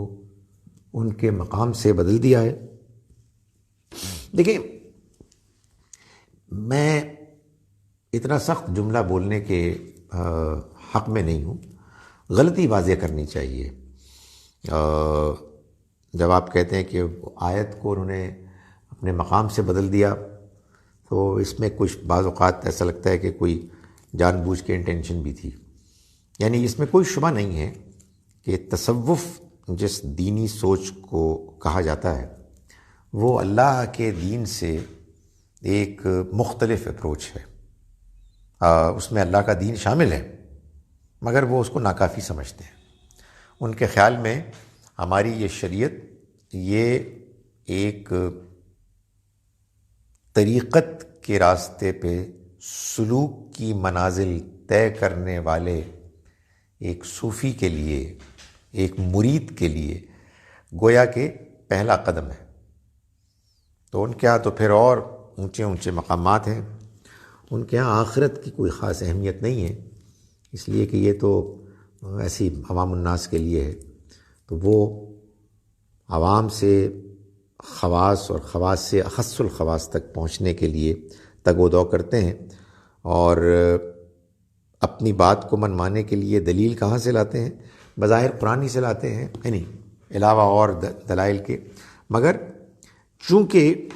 ان کے مقام سے بدل دیا ہے؟ دیکھیں، میں اتنا سخت جملہ بولنے کے حق میں نہیں ہوں، غلطی واضح کرنی چاہیے۔ جب آپ کہتے ہیں کہ آیت کو انہوں نے اپنے مقام سے بدل دیا تو اس میں کچھ بعض اوقات ایسا لگتا ہے کہ کوئی جان بوجھ کے انٹینشن بھی تھی۔ یعنی اس میں کوئی شبہ نہیں ہے کہ تصوف جس دینی سوچ کو کہا جاتا ہے وہ اللہ کے دین سے ایک مختلف اپروچ ہے، اس میں اللہ کا دین شامل ہے مگر وہ اس کو ناکافی سمجھتے ہیں۔ ان کے خیال میں ہماری یہ شریعت یہ ایک طریقت کے راستے پہ سلوک کی منازل طے کرنے والے ایک صوفی کے لیے، ایک مرید کے لیے گویا کہ پہلا قدم ہے۔ تو ان کے ہاں تو پھر اور اونچے اونچے مقامات ہیں، ان کے ہاں آخرت کی کوئی خاص اہمیت نہیں ہے، اس لیے کہ یہ تو ایسی عوام الناس کے لیے ہے۔ تو وہ عوام سے خواص اور خواص سے اخص الخواص تک پہنچنے کے لیے تگ و دو کرتے ہیں، اور اپنی بات کو منوانے کے لیے دلیل کہاں سے لاتے ہیں؟ بظاہر قرآن ہی سے لاتے ہیں، یعنی علاوہ اور دلائل کے، مگر چونکہ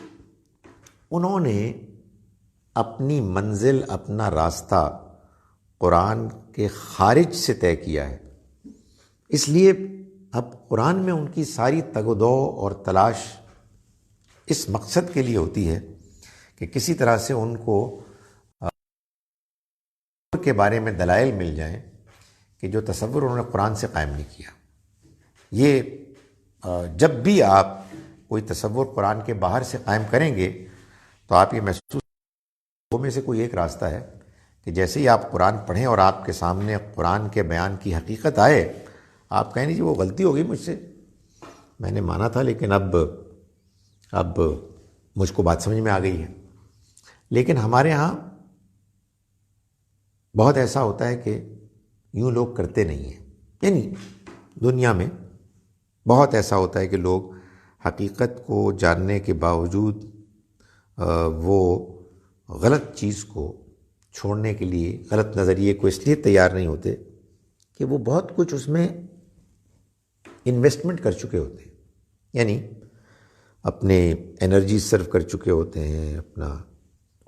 انہوں نے اپنی منزل، اپنا راستہ قرآن کے خارج سے طے کیا ہے، اس لیے اب قرآن میں ان کی ساری تگ و دو اور تلاش اس مقصد کے لیے ہوتی ہے کہ کسی طرح سے ان کو کے بارے میں دلائل مل جائیں کہ جو تصور انہوں نے قرآن سے قائم نہیں کیا۔ یہ جب بھی آپ کوئی تصور قرآن کے باہر سے قائم کریں گے تو آپ یہ محسوس، وہ میں سے کوئی ایک راستہ ہے کہ جیسے ہی آپ قرآن پڑھیں اور آپ کے سامنے قرآن کے بیان کی حقیقت آئے، آپ کہیں جی وہ غلطی ہو گئی مجھ سے، میں نے مانا تھا لیکن اب مجھ کو بات سمجھ میں آ گئی ہے۔ لیکن ہمارے ہاں بہت ایسا ہوتا ہے کہ یوں لوگ کرتے نہیں ہیں، یعنی دنیا میں بہت ایسا ہوتا ہے کہ لوگ حقیقت کو جاننے کے باوجود وہ غلط چیز کو چھوڑنے کے لیے، غلط نظریے کو اس لیے تیار نہیں ہوتے کہ وہ بہت کچھ اس میں انویسٹمنٹ کر چکے ہوتے ہیں، یعنی اپنے انرجی صرف کر چکے ہوتے ہیں، اپنا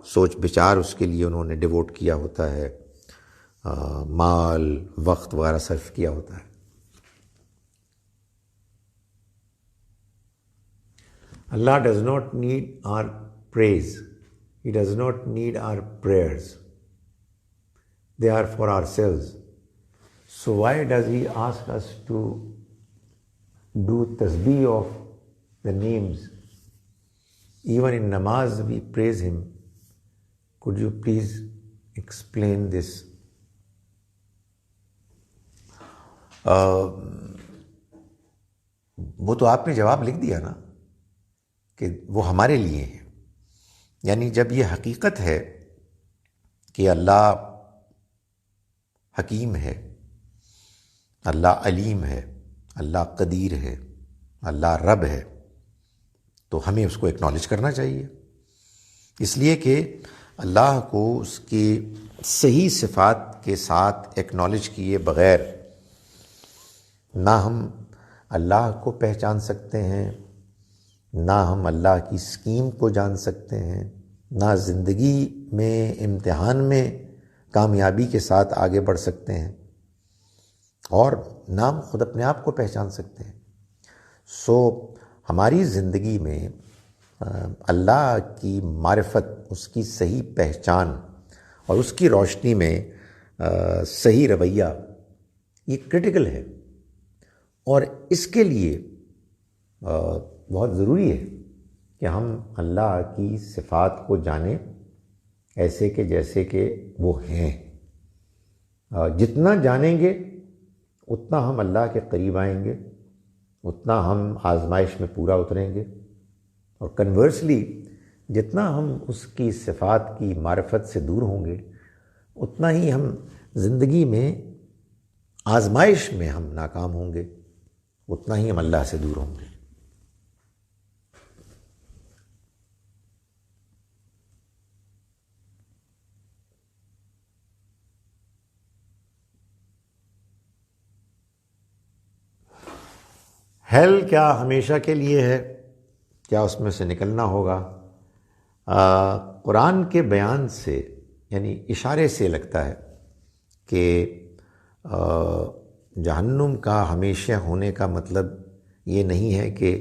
سوچ بچار اس کے لیے انہوں نے ڈیووٹ کیا ہوتا ہے، مال وقت وغیرہ صرف کیا ہوتا ہے۔ اللہ does not need our praise. He does not need our prayers. They are for ourselves. So why does He ask us to do tasbih of the names? Even in namaz we praise Him. Could you please explain this? وہ تو آپ نے جواب لکھ دیا نا کہ وہ ہمارے لیے ہیں، یعنی جب یہ حقیقت ہے کہ اللہ حکیم ہے، اللہ علیم ہے، اللہ قدیر ہے، اللہ رب ہے، تو ہمیں اس کو ایکنالج کرنا چاہیے، اس لیے کہ اللہ کو اس کی صحیح صفات کے ساتھ ایکنالج کیے بغیر نہ ہم اللہ کو پہچان سکتے ہیں، نہ ہم اللہ کی اسکیم کو جان سکتے ہیں، نہ زندگی میں امتحان میں کامیابی کے ساتھ آگے بڑھ سکتے ہیں، اور نہ ہم خود اپنے آپ کو پہچان سکتے ہیں۔ ہماری زندگی میں اللہ کی معرفت، اس کی صحیح پہچان اور اس کی روشنی میں صحیح رویہ یہ کرٹیکل ہے، اور اس کے لیے بہت ضروری ہے کہ ہم اللہ کی صفات کو جانیں ایسے کہ جیسے کہ وہ ہیں۔ جتنا جانیں گے اتنا ہم اللہ کے قریب آئیں گے، اتنا ہم آزمائش میں پورا اتریں گے، اور کنورسلی جتنا ہم اس کی صفات کی معرفت سے دور ہوں گے اتنا ہی ہم زندگی میں آزمائش میں ہم ناکام ہوں گے، اتنا ہی ہم اللہ سے دور ہوں گے۔ ہیل کیا ہمیشہ کے لیے ہے؟ کیا اس میں سے نکلنا ہوگا؟ قرآن کے بیان سے، یعنی اشارے سے لگتا ہے کہ جہنم کا ہمیشہ ہونے کا مطلب یہ نہیں ہے کہ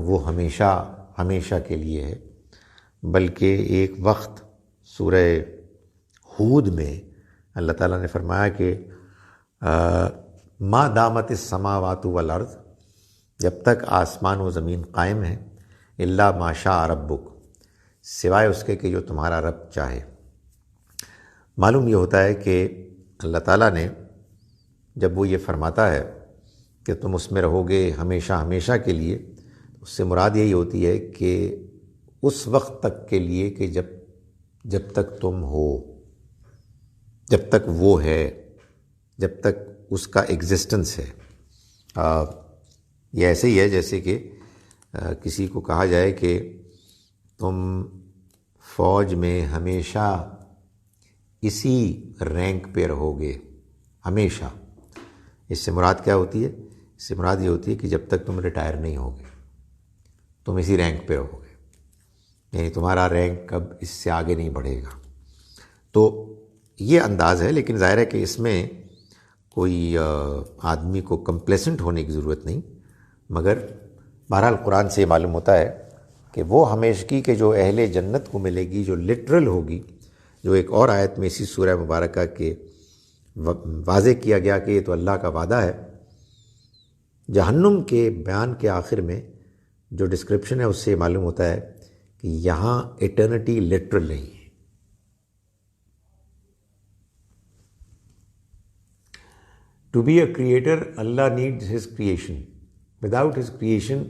وہ ہمیشہ کے لیے ہے، بلکہ ایک وقت سورہ ہود میں اللہ تعالیٰ نے فرمایا کہ ما دامت السماوات والارض، جب تک آسمان و زمین قائم ہیں، الا ما شاء ربک، سوائے اس کے کہ جو تمہارا رب چاہے۔ معلوم یہ ہوتا ہے کہ اللہ تعالیٰ نے جب وہ یہ فرماتا ہے کہ تم اس میں رہو گے ہمیشہ کے لیے، اس سے مراد یہی ہوتی ہے کہ اس وقت تک کے لیے کہ جب تک تم ہو، جب تک وہ ہے، جب تک اس کا ایگزسٹنس ہے۔ یہ ایسے ہی ہے جیسے کہ کسی کو کہا جائے کہ تم فوج میں ہمیشہ اسی رینک پہ رہو گے، ہمیشہ۔ اس سے مراد کیا ہوتی ہے؟ اس سے مراد یہ ہوتی ہے کہ جب تک تم ریٹائر نہیں ہوگے تم اسی رینک پہ رہو گے، یعنی تمہارا رینک اب اس سے آگے نہیں بڑھے گا۔ تو یہ انداز ہے، لیکن ظاہر ہے کہ اس میں کوئی آدمی کو کمپلیسنٹ ہونے کی ضرورت نہیں، مگر بہرحال قرآن سے یہ معلوم ہوتا ہے کہ وہ ہمیشگی کے جو اہل جنت کو ملے گی، جو لٹرل ہوگی، جو ایک اور آیت میں اسی سورہ مبارکہ کے واضح کیا گیا کہ یہ تو اللہ کا وعدہ ہے۔ جہنم کے بیان کے آخر میں جو ڈسکرپشن ہے اس سے معلوم ہوتا ہے کہ یہاں ایٹرنٹی لٹرل نہیں ہے. ٹو بی اے کریٹر اللہ needs his creation. Without his creation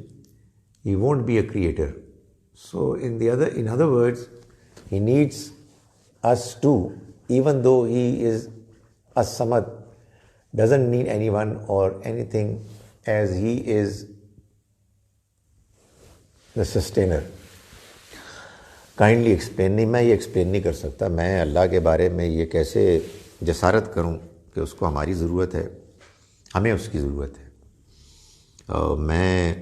he won't be a creator. So in other words, he needs us too, even though he is as-samad, doesn't need anyone or anything, as he is the sustainer. Kindly explain. نہیں میں یہ explain نہیں کر سکتا. میں اللہ کے بارے میں یہ کیسے جسارت کروں کہ اس کو ہماری ضرورت ہے, ہمیں اس کی ضرورت ہے. میں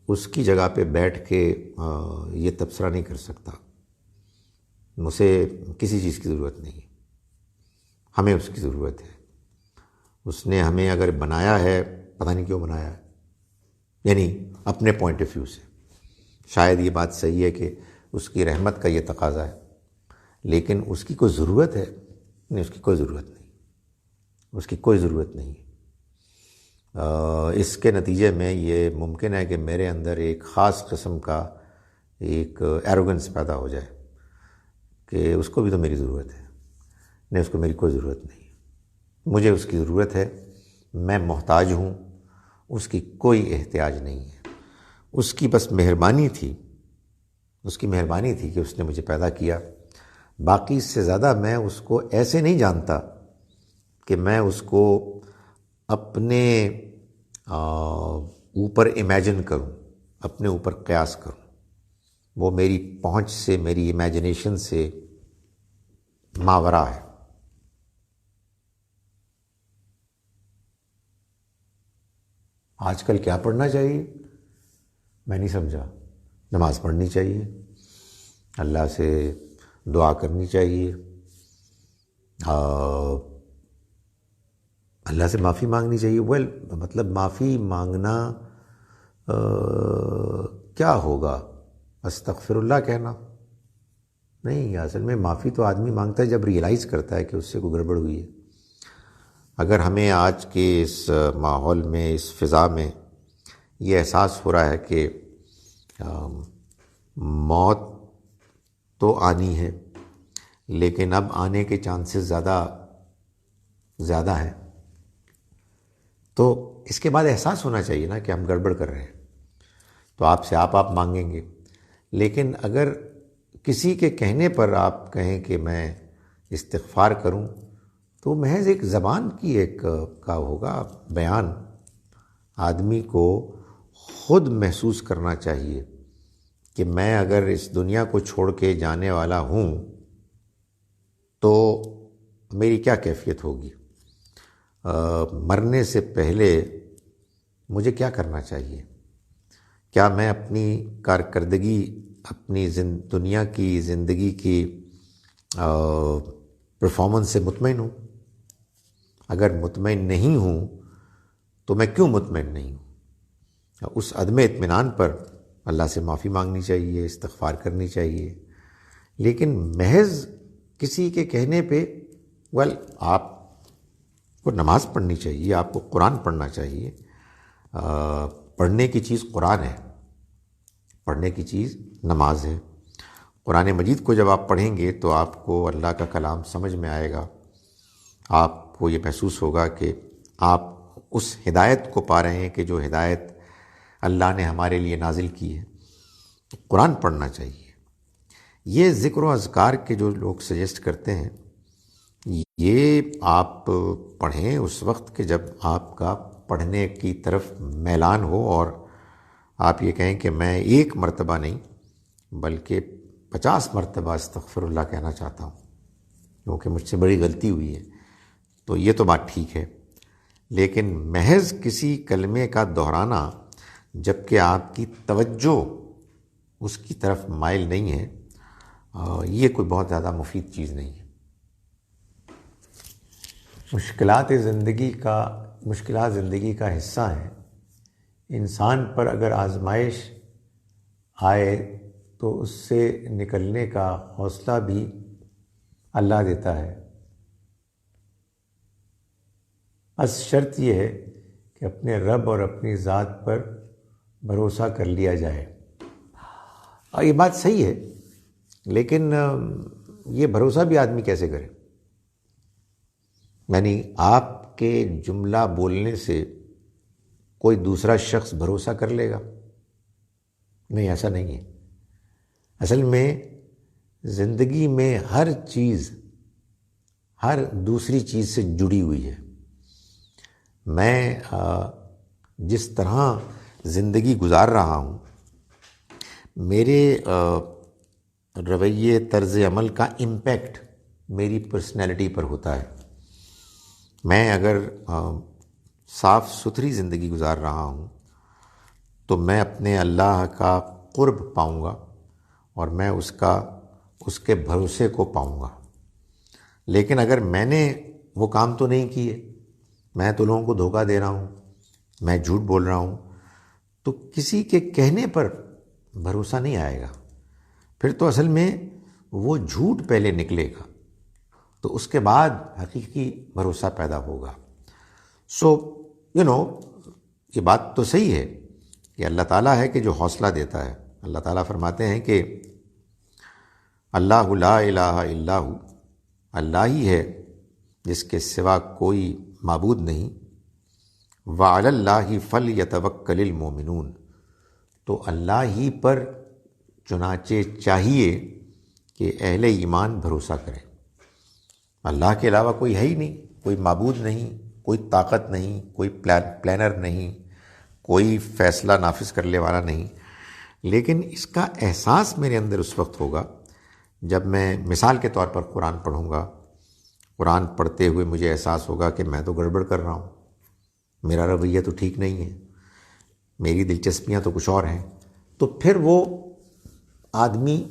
اس کی جگہ پہ بیٹھ کے یہ تبصرہ نہیں کر سکتا. مجھے کسی چیز کی ضرورت نہیں ہے, ہمیں اس کی ضرورت ہے. اس نے ہمیں اگر بنایا ہے, پتہ نہیں کیوں بنایا ہے, یعنی اپنے پوائنٹ آف ویو سے. شاید یہ بات صحیح ہے کہ اس کی رحمت کا یہ تقاضا ہے, لیکن اس کی کوئی ضرورت ہے نہیں. اس کی کوئی ضرورت نہیں, اس کی کوئی ضرورت نہیں. اس کے نتیجے میں یہ ممکن ہے کہ میرے اندر ایک خاص قسم کا ایک ایروگنس پیدا ہو جائے کہ اس کو بھی تو میری ضرورت ہے. نہیں, اس کو میری کوئی ضرورت نہیں. مجھے اس کی ضرورت ہے, میں محتاج ہوں, اس کی کوئی احتیاج نہیں ہے. اس کی بس مہربانی تھی, اس کی مہربانی تھی کہ اس نے مجھے پیدا کیا. باقی اس سے زیادہ میں اس کو ایسے نہیں جانتا کہ میں اس کو اپنے اوپر امیجن کروں, اپنے اوپر قیاس کروں. وہ میری پہنچ سے, میری امیجنیشن سے ماورا ہے. آج کل کیا پڑھنا چاہیے میں نہیں سمجھا. نماز پڑھنی چاہیے, اللہ سے دعا کرنی چاہیے, اللہ سے معافی مانگنی چاہیے. مطلب معافی مانگنا کیا ہوگا؟ استغفر اللہ کہنا نہیں. اصل میں معافی تو آدمی مانگتا ہے جب ریئلائز کرتا ہے کہ اس سے کوئی گڑبڑ ہوئی ہے. اگر ہمیں آج کے اس ماحول میں, اس فضا میں یہ احساس ہو رہا ہے کہ موت تو آنی ہے, لیکن اب آنے کے چانسز زیادہ ہیں, تو اس کے بعد احساس ہونا چاہیے نا کہ ہم گڑبڑ کر رہے ہیں. تو آپ سے آپ مانگیں گے. لیکن اگر کسی کے کہنے پر آپ کہیں کہ میں استغفار کروں, تو محض ایک زبان کی ایک کا ہوگا بیان. آدمی کو خود محسوس کرنا چاہیے کہ میں اگر اس دنیا کو چھوڑ کے جانے والا ہوں تو میری کیا کیفیت ہوگی. مرنے سے پہلے مجھے کیا کرنا چاہیے. کیا میں اپنی کارکردگی, اپنی دنیا کی زندگی کی پرفارمنس سے مطمئن ہوں؟ اگر مطمئن نہیں ہوں تو میں کیوں مطمئن نہیں ہوں؟ اس عدم اطمینان پر اللہ سے معافی مانگنی چاہیے, استغفار کرنی چاہیے. لیکن محض کسی کے کہنے پہ آپ کو نماز پڑھنی چاہیے, آپ کو قرآن پڑھنا چاہیے. پڑھنے کی چیز قرآن ہے, پڑھنے کی چیز نماز ہے. قرآن مجید کو جب آپ پڑھیں گے تو آپ کو اللہ کا کلام سمجھ میں آئے گا. آپ کو یہ محسوس ہوگا کہ آپ اس ہدایت کو پا رہے ہیں کہ جو ہدایت اللہ نے ہمارے لیے نازل کی ہے. تو قرآن پڑھنا چاہیے. یہ ذکر و اذکار کے جو لوگ سجیسٹ کرتے ہیں, یہ آپ پڑھیں اس وقت کہ جب آپ کا پڑھنے کی طرف میلان ہو, اور آپ یہ کہیں کہ میں 1 مرتبہ نہیں بلکہ 50 مرتبہ استغفر اللہ کہنا چاہتا ہوں کیونکہ مجھ سے بڑی غلطی ہوئی ہے. تو یہ تو بات ٹھیک ہے. لیکن محض کسی کلمے کا دہرانا جب کہ آپ کی توجہ اس کی طرف مائل نہیں ہے, یہ کوئی بہت زیادہ مفید چیز نہیں ہے. مشکلات زندگی کا حصہ ہیں. انسان پر اگر آزمائش آئے تو اس سے نکلنے کا حوصلہ بھی اللہ دیتا ہے. بس شرط یہ ہے کہ اپنے رب اور اپنی ذات پر بھروسہ کر لیا جائے. اور یہ بات صحیح ہے، لیکن یہ بھروسہ بھی آدمی کیسے کرے؟ یعنی آپ کے جملہ بولنے سے کوئی دوسرا شخص بھروسہ کر لے گا؟ نہیں، ایسا نہیں ہے۔ اصل میں زندگی میں ہر چیز ہر دوسری چیز سے جڑی ہوئی ہے۔ میں جس طرح زندگی گزار رہا ہوں، میرے رویے، طرز عمل کا امپیکٹ میری پرسنالٹی پر ہوتا ہے۔ میں اگر صاف ستھری زندگی گزار رہا ہوں تو میں اپنے اللہ کا قرب پاؤں گا اور میں اس کے بھروسے کو پاؤں گا۔ لیکن اگر میں نے وہ کام تو نہیں کیے، میں تو لوگوں کو دھوکہ دے رہا ہوں، میں جھوٹ بول رہا ہوں، تو کسی کے کہنے پر بھروسہ نہیں آئے گا۔ پھر تو اصل میں وہ جھوٹ پہلے نکلے گا، تو اس کے بعد حقیقی بھروسہ پیدا ہوگا۔ سو یہ بات تو صحیح ہے کہ اللہ تعالیٰ ہے کہ جو حوصلہ دیتا ہے۔ اللہ تعالیٰ فرماتے ہیں کہ اللہ لا الہ الا ہو، اللہ ہی ہے جس کے سوا کوئی معبود نہیں، وعلی اللہ فلیتوکل المؤمنون، تو اللہ ہی پر چنانچہ چاہیے کہ اہل ایمان بھروسہ کریں۔ اللہ کے علاوہ کوئی ہے ہی نہیں، کوئی معبود نہیں، کوئی طاقت نہیں، کوئی پلانر نہیں، کوئی فیصلہ نافذ کرنے والا نہیں۔ لیکن اس کا احساس میرے اندر اس وقت ہوگا جب میں مثال کے طور پر قرآن پڑھوں گا، قرآن پڑھتے ہوئے مجھے احساس ہوگا کہ میں تو گڑبڑ کر رہا ہوں، میرا رویہ تو ٹھیک نہیں ہے، میری دلچسپیاں تو کچھ اور ہیں، تو پھر وہ آدمی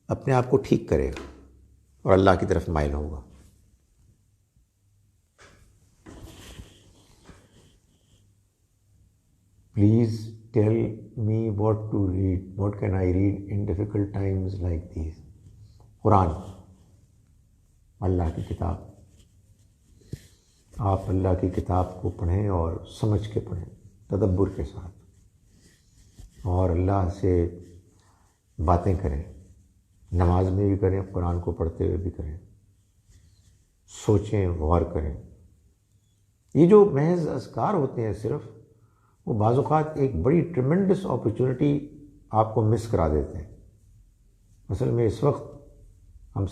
اپنے آپ کو ٹھیک کرے گا اور اللہ کی طرف مائل ہوگا۔ Please tell me what to read. What can I read in difficult times like these? قرآن، اللہ کی کتاب۔ آپ اللہ کی کتاب کو پڑھیں اور سمجھ کے پڑھیں، تدبر کے ساتھ، اور اللہ سے باتیں کریں، نماز میں بھی کریں، قرآن کو پڑھتے ہوئے بھی کریں، سوچیں، غور کریں۔ یہ جو محض اذکار ہوتے ہیں صرف، وہ بعض اوقات ایک بڑی ٹریمنڈس اپرچونٹی آپ کو مس کرا دیتے ہیں۔ اصل میں اس وقت ہم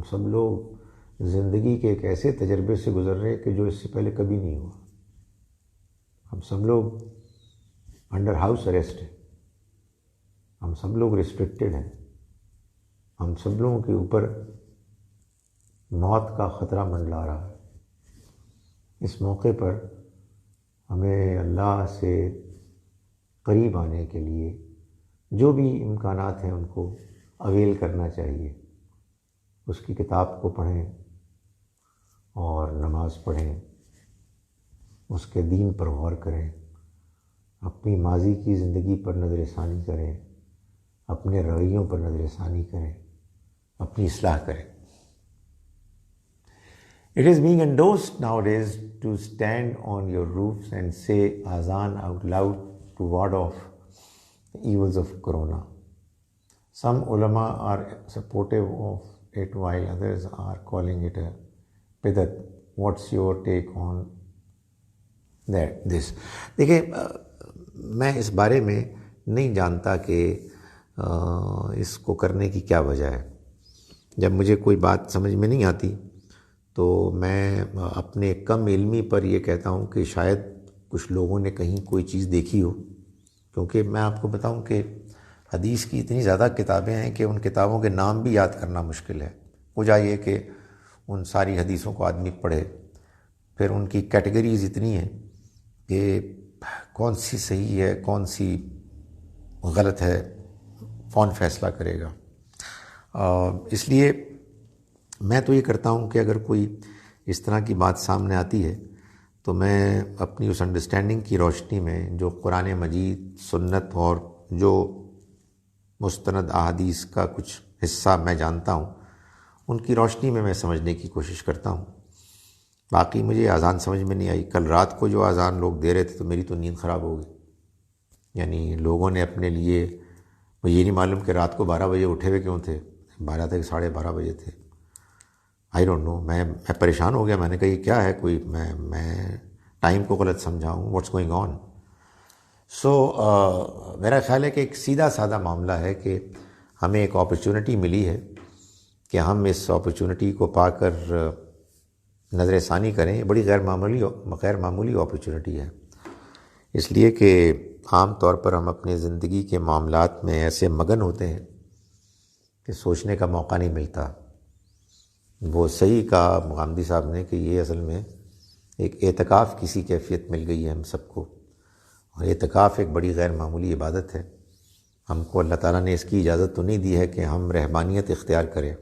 سب لوگ زندگی کے ایک ایسے تجربے سے گزر رہے ہیں کہ جو اس سے پہلے کبھی نہیں ہوا۔ ہم سب لوگ انڈر ہاؤس اریسٹ ہیں، ہم سب لوگ ریسٹرکٹیڈ ہیں، ہم سب لوگوں کے اوپر موت کا خطرہ منڈلا رہا ہے۔ اس موقع پر ہمیں اللہ سے قریب آنے کے لیے جو بھی امکانات ہیں ان کو اویل کرنا چاہیے۔ اس کی کتاب کو پڑھیں اور نماز پڑھیں، اس کے دین پر غور کریں، اپنی ماضی کی زندگی پر نظر ثانی کریں، اپنے رویوں پر نظر ثانی کریں، اپنی اصلاح کریں۔ It is being endorsed nowadays to stand on your roofs and say azan out loud to ward off the evils of corona. Some ulama are supportive of it while others are calling it a bidat. What's your take on this? دیکھیں، میں اس بارے میں نہیں جانتا کہ اس کو کرنے کی کیا وجہ ہے۔ جب مجھے کوئی بات سمجھ میں نہیں آتی تو میں اپنے کم علمی پر یہ کہتا ہوں کہ شاید کچھ لوگوں نے کہیں کوئی چیز دیکھی ہو، کیونکہ میں آپ کو بتاؤں کہ حدیث کی اتنی زیادہ کتابیں ہیں کہ ان کتابوں کے نام بھی یاد کرنا مشکل ہے۔ وجہ یہ کہ ان ساری حدیثوں کو آدمی پڑھے، پھر ان کی کیٹیگریز اتنی ہیں کہ کون سی صحیح ہے، کون سی غلط ہے، کون فیصلہ کرے گا۔ اس لیے میں تو یہ کرتا ہوں کہ اگر کوئی اس طرح کی بات سامنے آتی ہے تو میں اپنی اس انڈرسٹینڈنگ کی روشنی میں جو قرآن مجید، سنت اور جو مستند احادیث کا کچھ حصہ میں جانتا ہوں، ان کی روشنی میں سمجھنے کی کوشش کرتا ہوں۔ باقی مجھے اذان سمجھ میں نہیں آئی۔ کل رات کو جو اذان لوگ دے رہے تھے تو میری تو نیند خراب ہو گئی۔ یعنی لوگوں نے اپنے لیے وہ یہ نہیں معلوم کہ رات کو 12 بجے اٹھے ہوئے کیوں تھے، 12 تک 12:30 بجے تھے. I don't know. میں پریشان ہو گیا. میں نے کہا یہ کیا ہے، کوئی میں ٹائم کو غلط سمجھا ہوں، واٹس گوئنگ آن. سو میرا خیال ہے کہ ایک سیدھا سادہ معاملہ ہے کہ ہمیں ایک اپرچونٹی ملی ہے کہ ہم اس اپرچونٹی کو پا کر نظر ثانی کریں. یہ بڑی غیر معمولی اپرچونٹی ہے، اس لیے کہ عام طور پر ہم اپنے زندگی کے معاملات میں ایسے مگن ہوتے ہیں کہ سوچنے کا موقع نہیں ملتا. وہ صحیح کہا غامدی صاحب نے کہ یہ اصل میں ایک اعتکاف کسی کیفیت مل گئی ہے ہم سب کو، اور اعتکاف ایک بڑی غیر معمولی عبادت ہے. ہم کو اللہ تعالیٰ نے اس کی اجازت تو نہیں دی ہے کہ ہم رہبانیت اختیار کریں،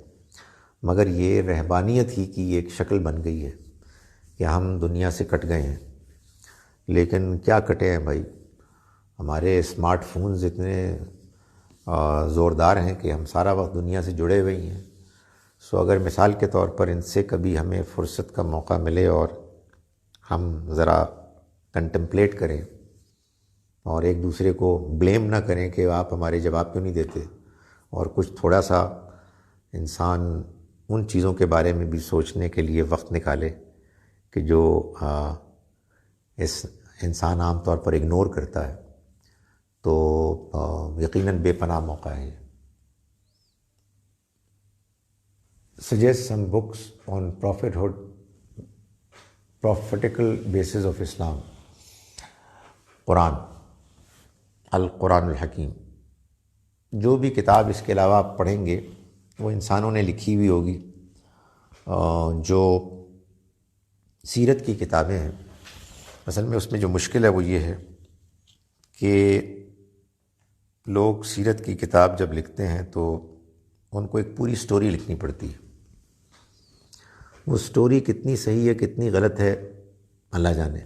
مگر یہ رہبانیت ہی کی ایک شکل بن گئی ہے کہ ہم دنیا سے کٹ گئے ہیں. لیکن کیا کٹے ہیں بھائی، ہمارے اسمارٹ فونز اتنے زوردار ہیں کہ ہم سارا وقت دنیا سے جڑے ہوئے ہی ہیں. سو اگر مثال کے طور پر ان سے کبھی ہمیں فرصت کا موقع ملے اور ہم ذرا کنٹمپلیٹ کریں اور ایک دوسرے کو بلیم نہ کریں کہ آپ ہمارے جواب کیوں نہیں دیتے، اور کچھ تھوڑا سا انسان ان چیزوں کے بارے میں بھی سوچنے کے لیے وقت نکالے کہ جو اس انسان عام طور پر اگنور کرتا ہے، تو یقیناً بے پناہ موقع ہے. Suggest some books on prophetical basis of Islam. القرآن الحکیم. جو بھی کتاب اس کے علاوہ آپ پڑھیں گے وہ انسانوں نے لکھی ہوئی ہوگی. جو سیرت کی کتابیں ہیں، اصل میں اس میں جو مشکل ہے وہ یہ ہے کہ لوگ سیرت کی کتاب جب لکھتے ہیں تو ان کو ایک پوری سٹوری لکھنی پڑتی ہے. وہ سٹوری کتنی صحیح ہے کتنی غلط ہے اللہ جانے.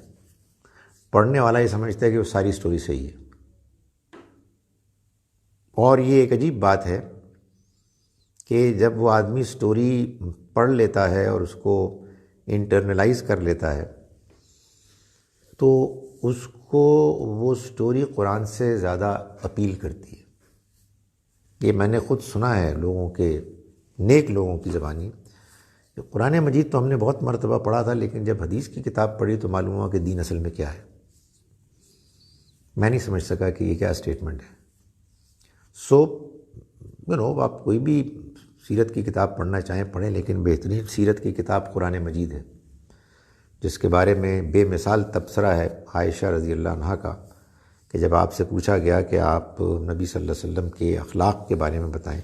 پڑھنے والا یہ سمجھتا ہے کہ وہ ساری سٹوری صحیح ہے، اور یہ ایک عجیب بات ہے کہ جب وہ آدمی سٹوری پڑھ لیتا ہے اور اس کو انٹرنلائز کر لیتا ہے تو اس کو وہ سٹوری قرآن سے زیادہ اپیل کرتی ہے. یہ میں نے خود سنا ہے لوگوں کے، نیک لوگوں کی زبانی، کہ قرآن مجید تو ہم نے بہت مرتبہ پڑھا تھا لیکن جب حدیث کی کتاب پڑھی تو معلوم ہوا کہ دین اصل میں کیا ہے. میں نہیں سمجھ سکا کہ یہ کیا اسٹیٹمنٹ ہے. سو آپ کوئی بھی سیرت کی کتاب پڑھنا چاہیں پڑھیں، لیکن بہترین سیرت کی کتاب قرآن مجید ہے، جس کے بارے میں بے مثال تبصرہ ہے عائشہ رضی اللہ عنہا کا کہ جب آپ سے پوچھا گیا کہ آپ نبی صلی اللہ علیہ وسلم کے اخلاق کے بارے میں بتائیں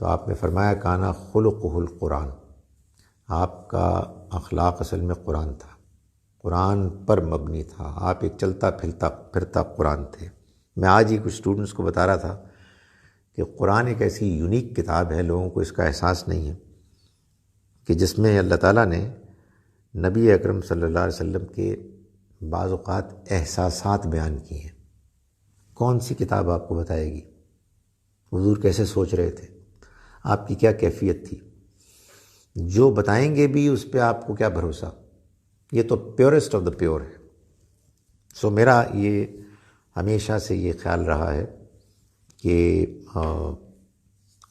تو آپ نے فرمایا کانا خلقہ القرآن. آپ کا اخلاق اصل میں قرآن تھا، قرآن پر مبنی تھا. آپ ایک چلتا پھرتا قرآن تھے. میں آج ہی کچھ اسٹوڈنٹس کو بتا رہا تھا کہ قرآن ایک ایسی یونیک کتاب ہے، لوگوں کو اس کا احساس نہیں ہے، کہ جس میں اللہ تعالیٰ نے نبی اکرم صلی اللہ علیہ وسلم کے بعض اوقات احساسات بیان کیے ہیں. کون سی کتاب آپ کو بتائے گی حضور کیسے سوچ رہے تھے، آپ کی کیا کیفیت تھی؟ جو بتائیں گے بھی اس پہ آپ کو کیا بھروسہ؟ یہ تو پیورسٹ آف دا پیور ہے. سو میرا یہ ہمیشہ سے یہ خیال رہا ہے کہ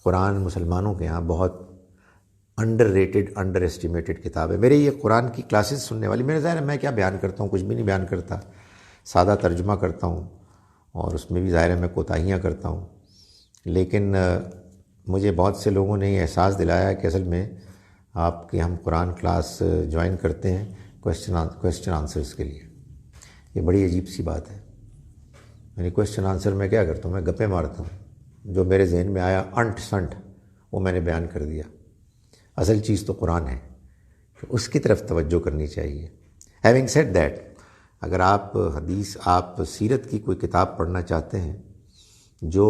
قرآن مسلمانوں کے ہاں بہت انڈر ریٹڈ، انڈر اسٹیمیٹڈ کتاب ہے. میرے یہ قرآن کی کلاسز سننے والی، میرے ظاہر ہے میں کیا بیان کرتا ہوں، کچھ بھی نہیں بیان کرتا، سادہ ترجمہ کرتا ہوں اور اس میں بھی ظاہر ہے میں کوتاہیاں کرتا ہوں. لیکن مجھے بہت سے لوگوں نے یہ احساس دلایا کہ اصل میں آپ کے ہم قرآن کلاس جوائن کرتے ہیں کویسچن آنسرز کے لیے. یہ بڑی عجیب سی بات ہے. یعنی کویسچن آنسر میں کیا کرتا ہوں، میں گپے مارتا ہوں، جو میرے ذہن میں آیا انٹ سنٹ وہ میں نے بیان کر دیا. اصل چیز تو قرآن ہے، اس کی طرف توجہ کرنی چاہیے. ہیونگ سیڈ دیٹ، اگر آپ حدیث، آپ سیرت کی کوئی کتاب پڑھنا چاہتے ہیں جو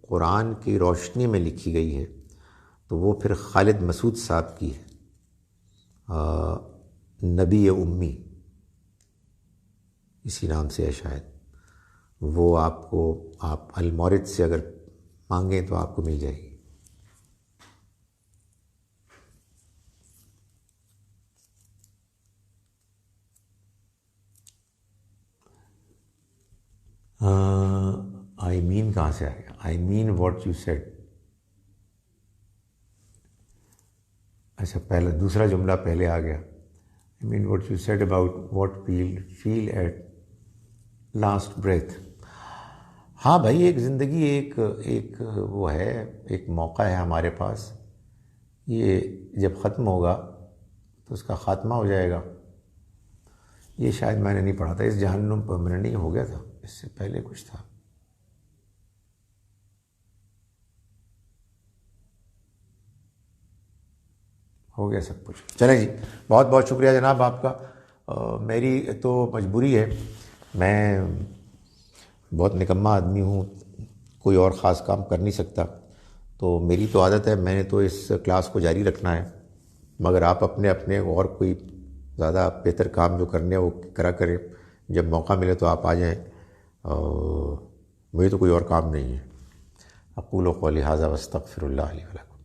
قرآن کی روشنی میں لکھی گئی ہے تو وہ پھر خالد مسعود صاحب کی ہے، نبی امی اسی نام سے ہے شاید. وہ آپ کو، آپ المورد سے اگر مانگیں تو آپ کو مل جائے گی. I آئی مین کہاں سے آ گیا؟ I mean what you said. اچھا پہلا دوسرا جملہ پہلے آ گیا. I mean what you said about what feel at last breath. ہاں بھائی، ایک زندگی ایک وہ ہے، ایک موقع ہے ہمارے پاس. یہ جب ختم ہوگا تو اس کا خاتمہ ہو جائے گا. یہ شاید میں نے نہیں پڑھا تھا، اس جہنم پرماننٹ نہیں ہو گیا تھا، اس سے پہلے کچھ تھا. ہو گیا سب کچھ. چلیں جی، بہت بہت شکریہ جناب آپ کا. میری تو مجبوری ہے، میں بہت نکما آدمی ہوں، کوئی اور خاص کام کر نہیں سکتا، تو میری تو عادت ہے، میں نے تو اس کلاس کو جاری رکھنا ہے. مگر آپ اپنے اور کوئی زیادہ بہتر کام جو کرنے ہیں وہ کرا کریں. جب موقع ملے تو آپ آ جائیں. مجھے تو کوئی اور کام نہیں ہے. اقول قولی ھذا واستغفر اللہ لی ولکم.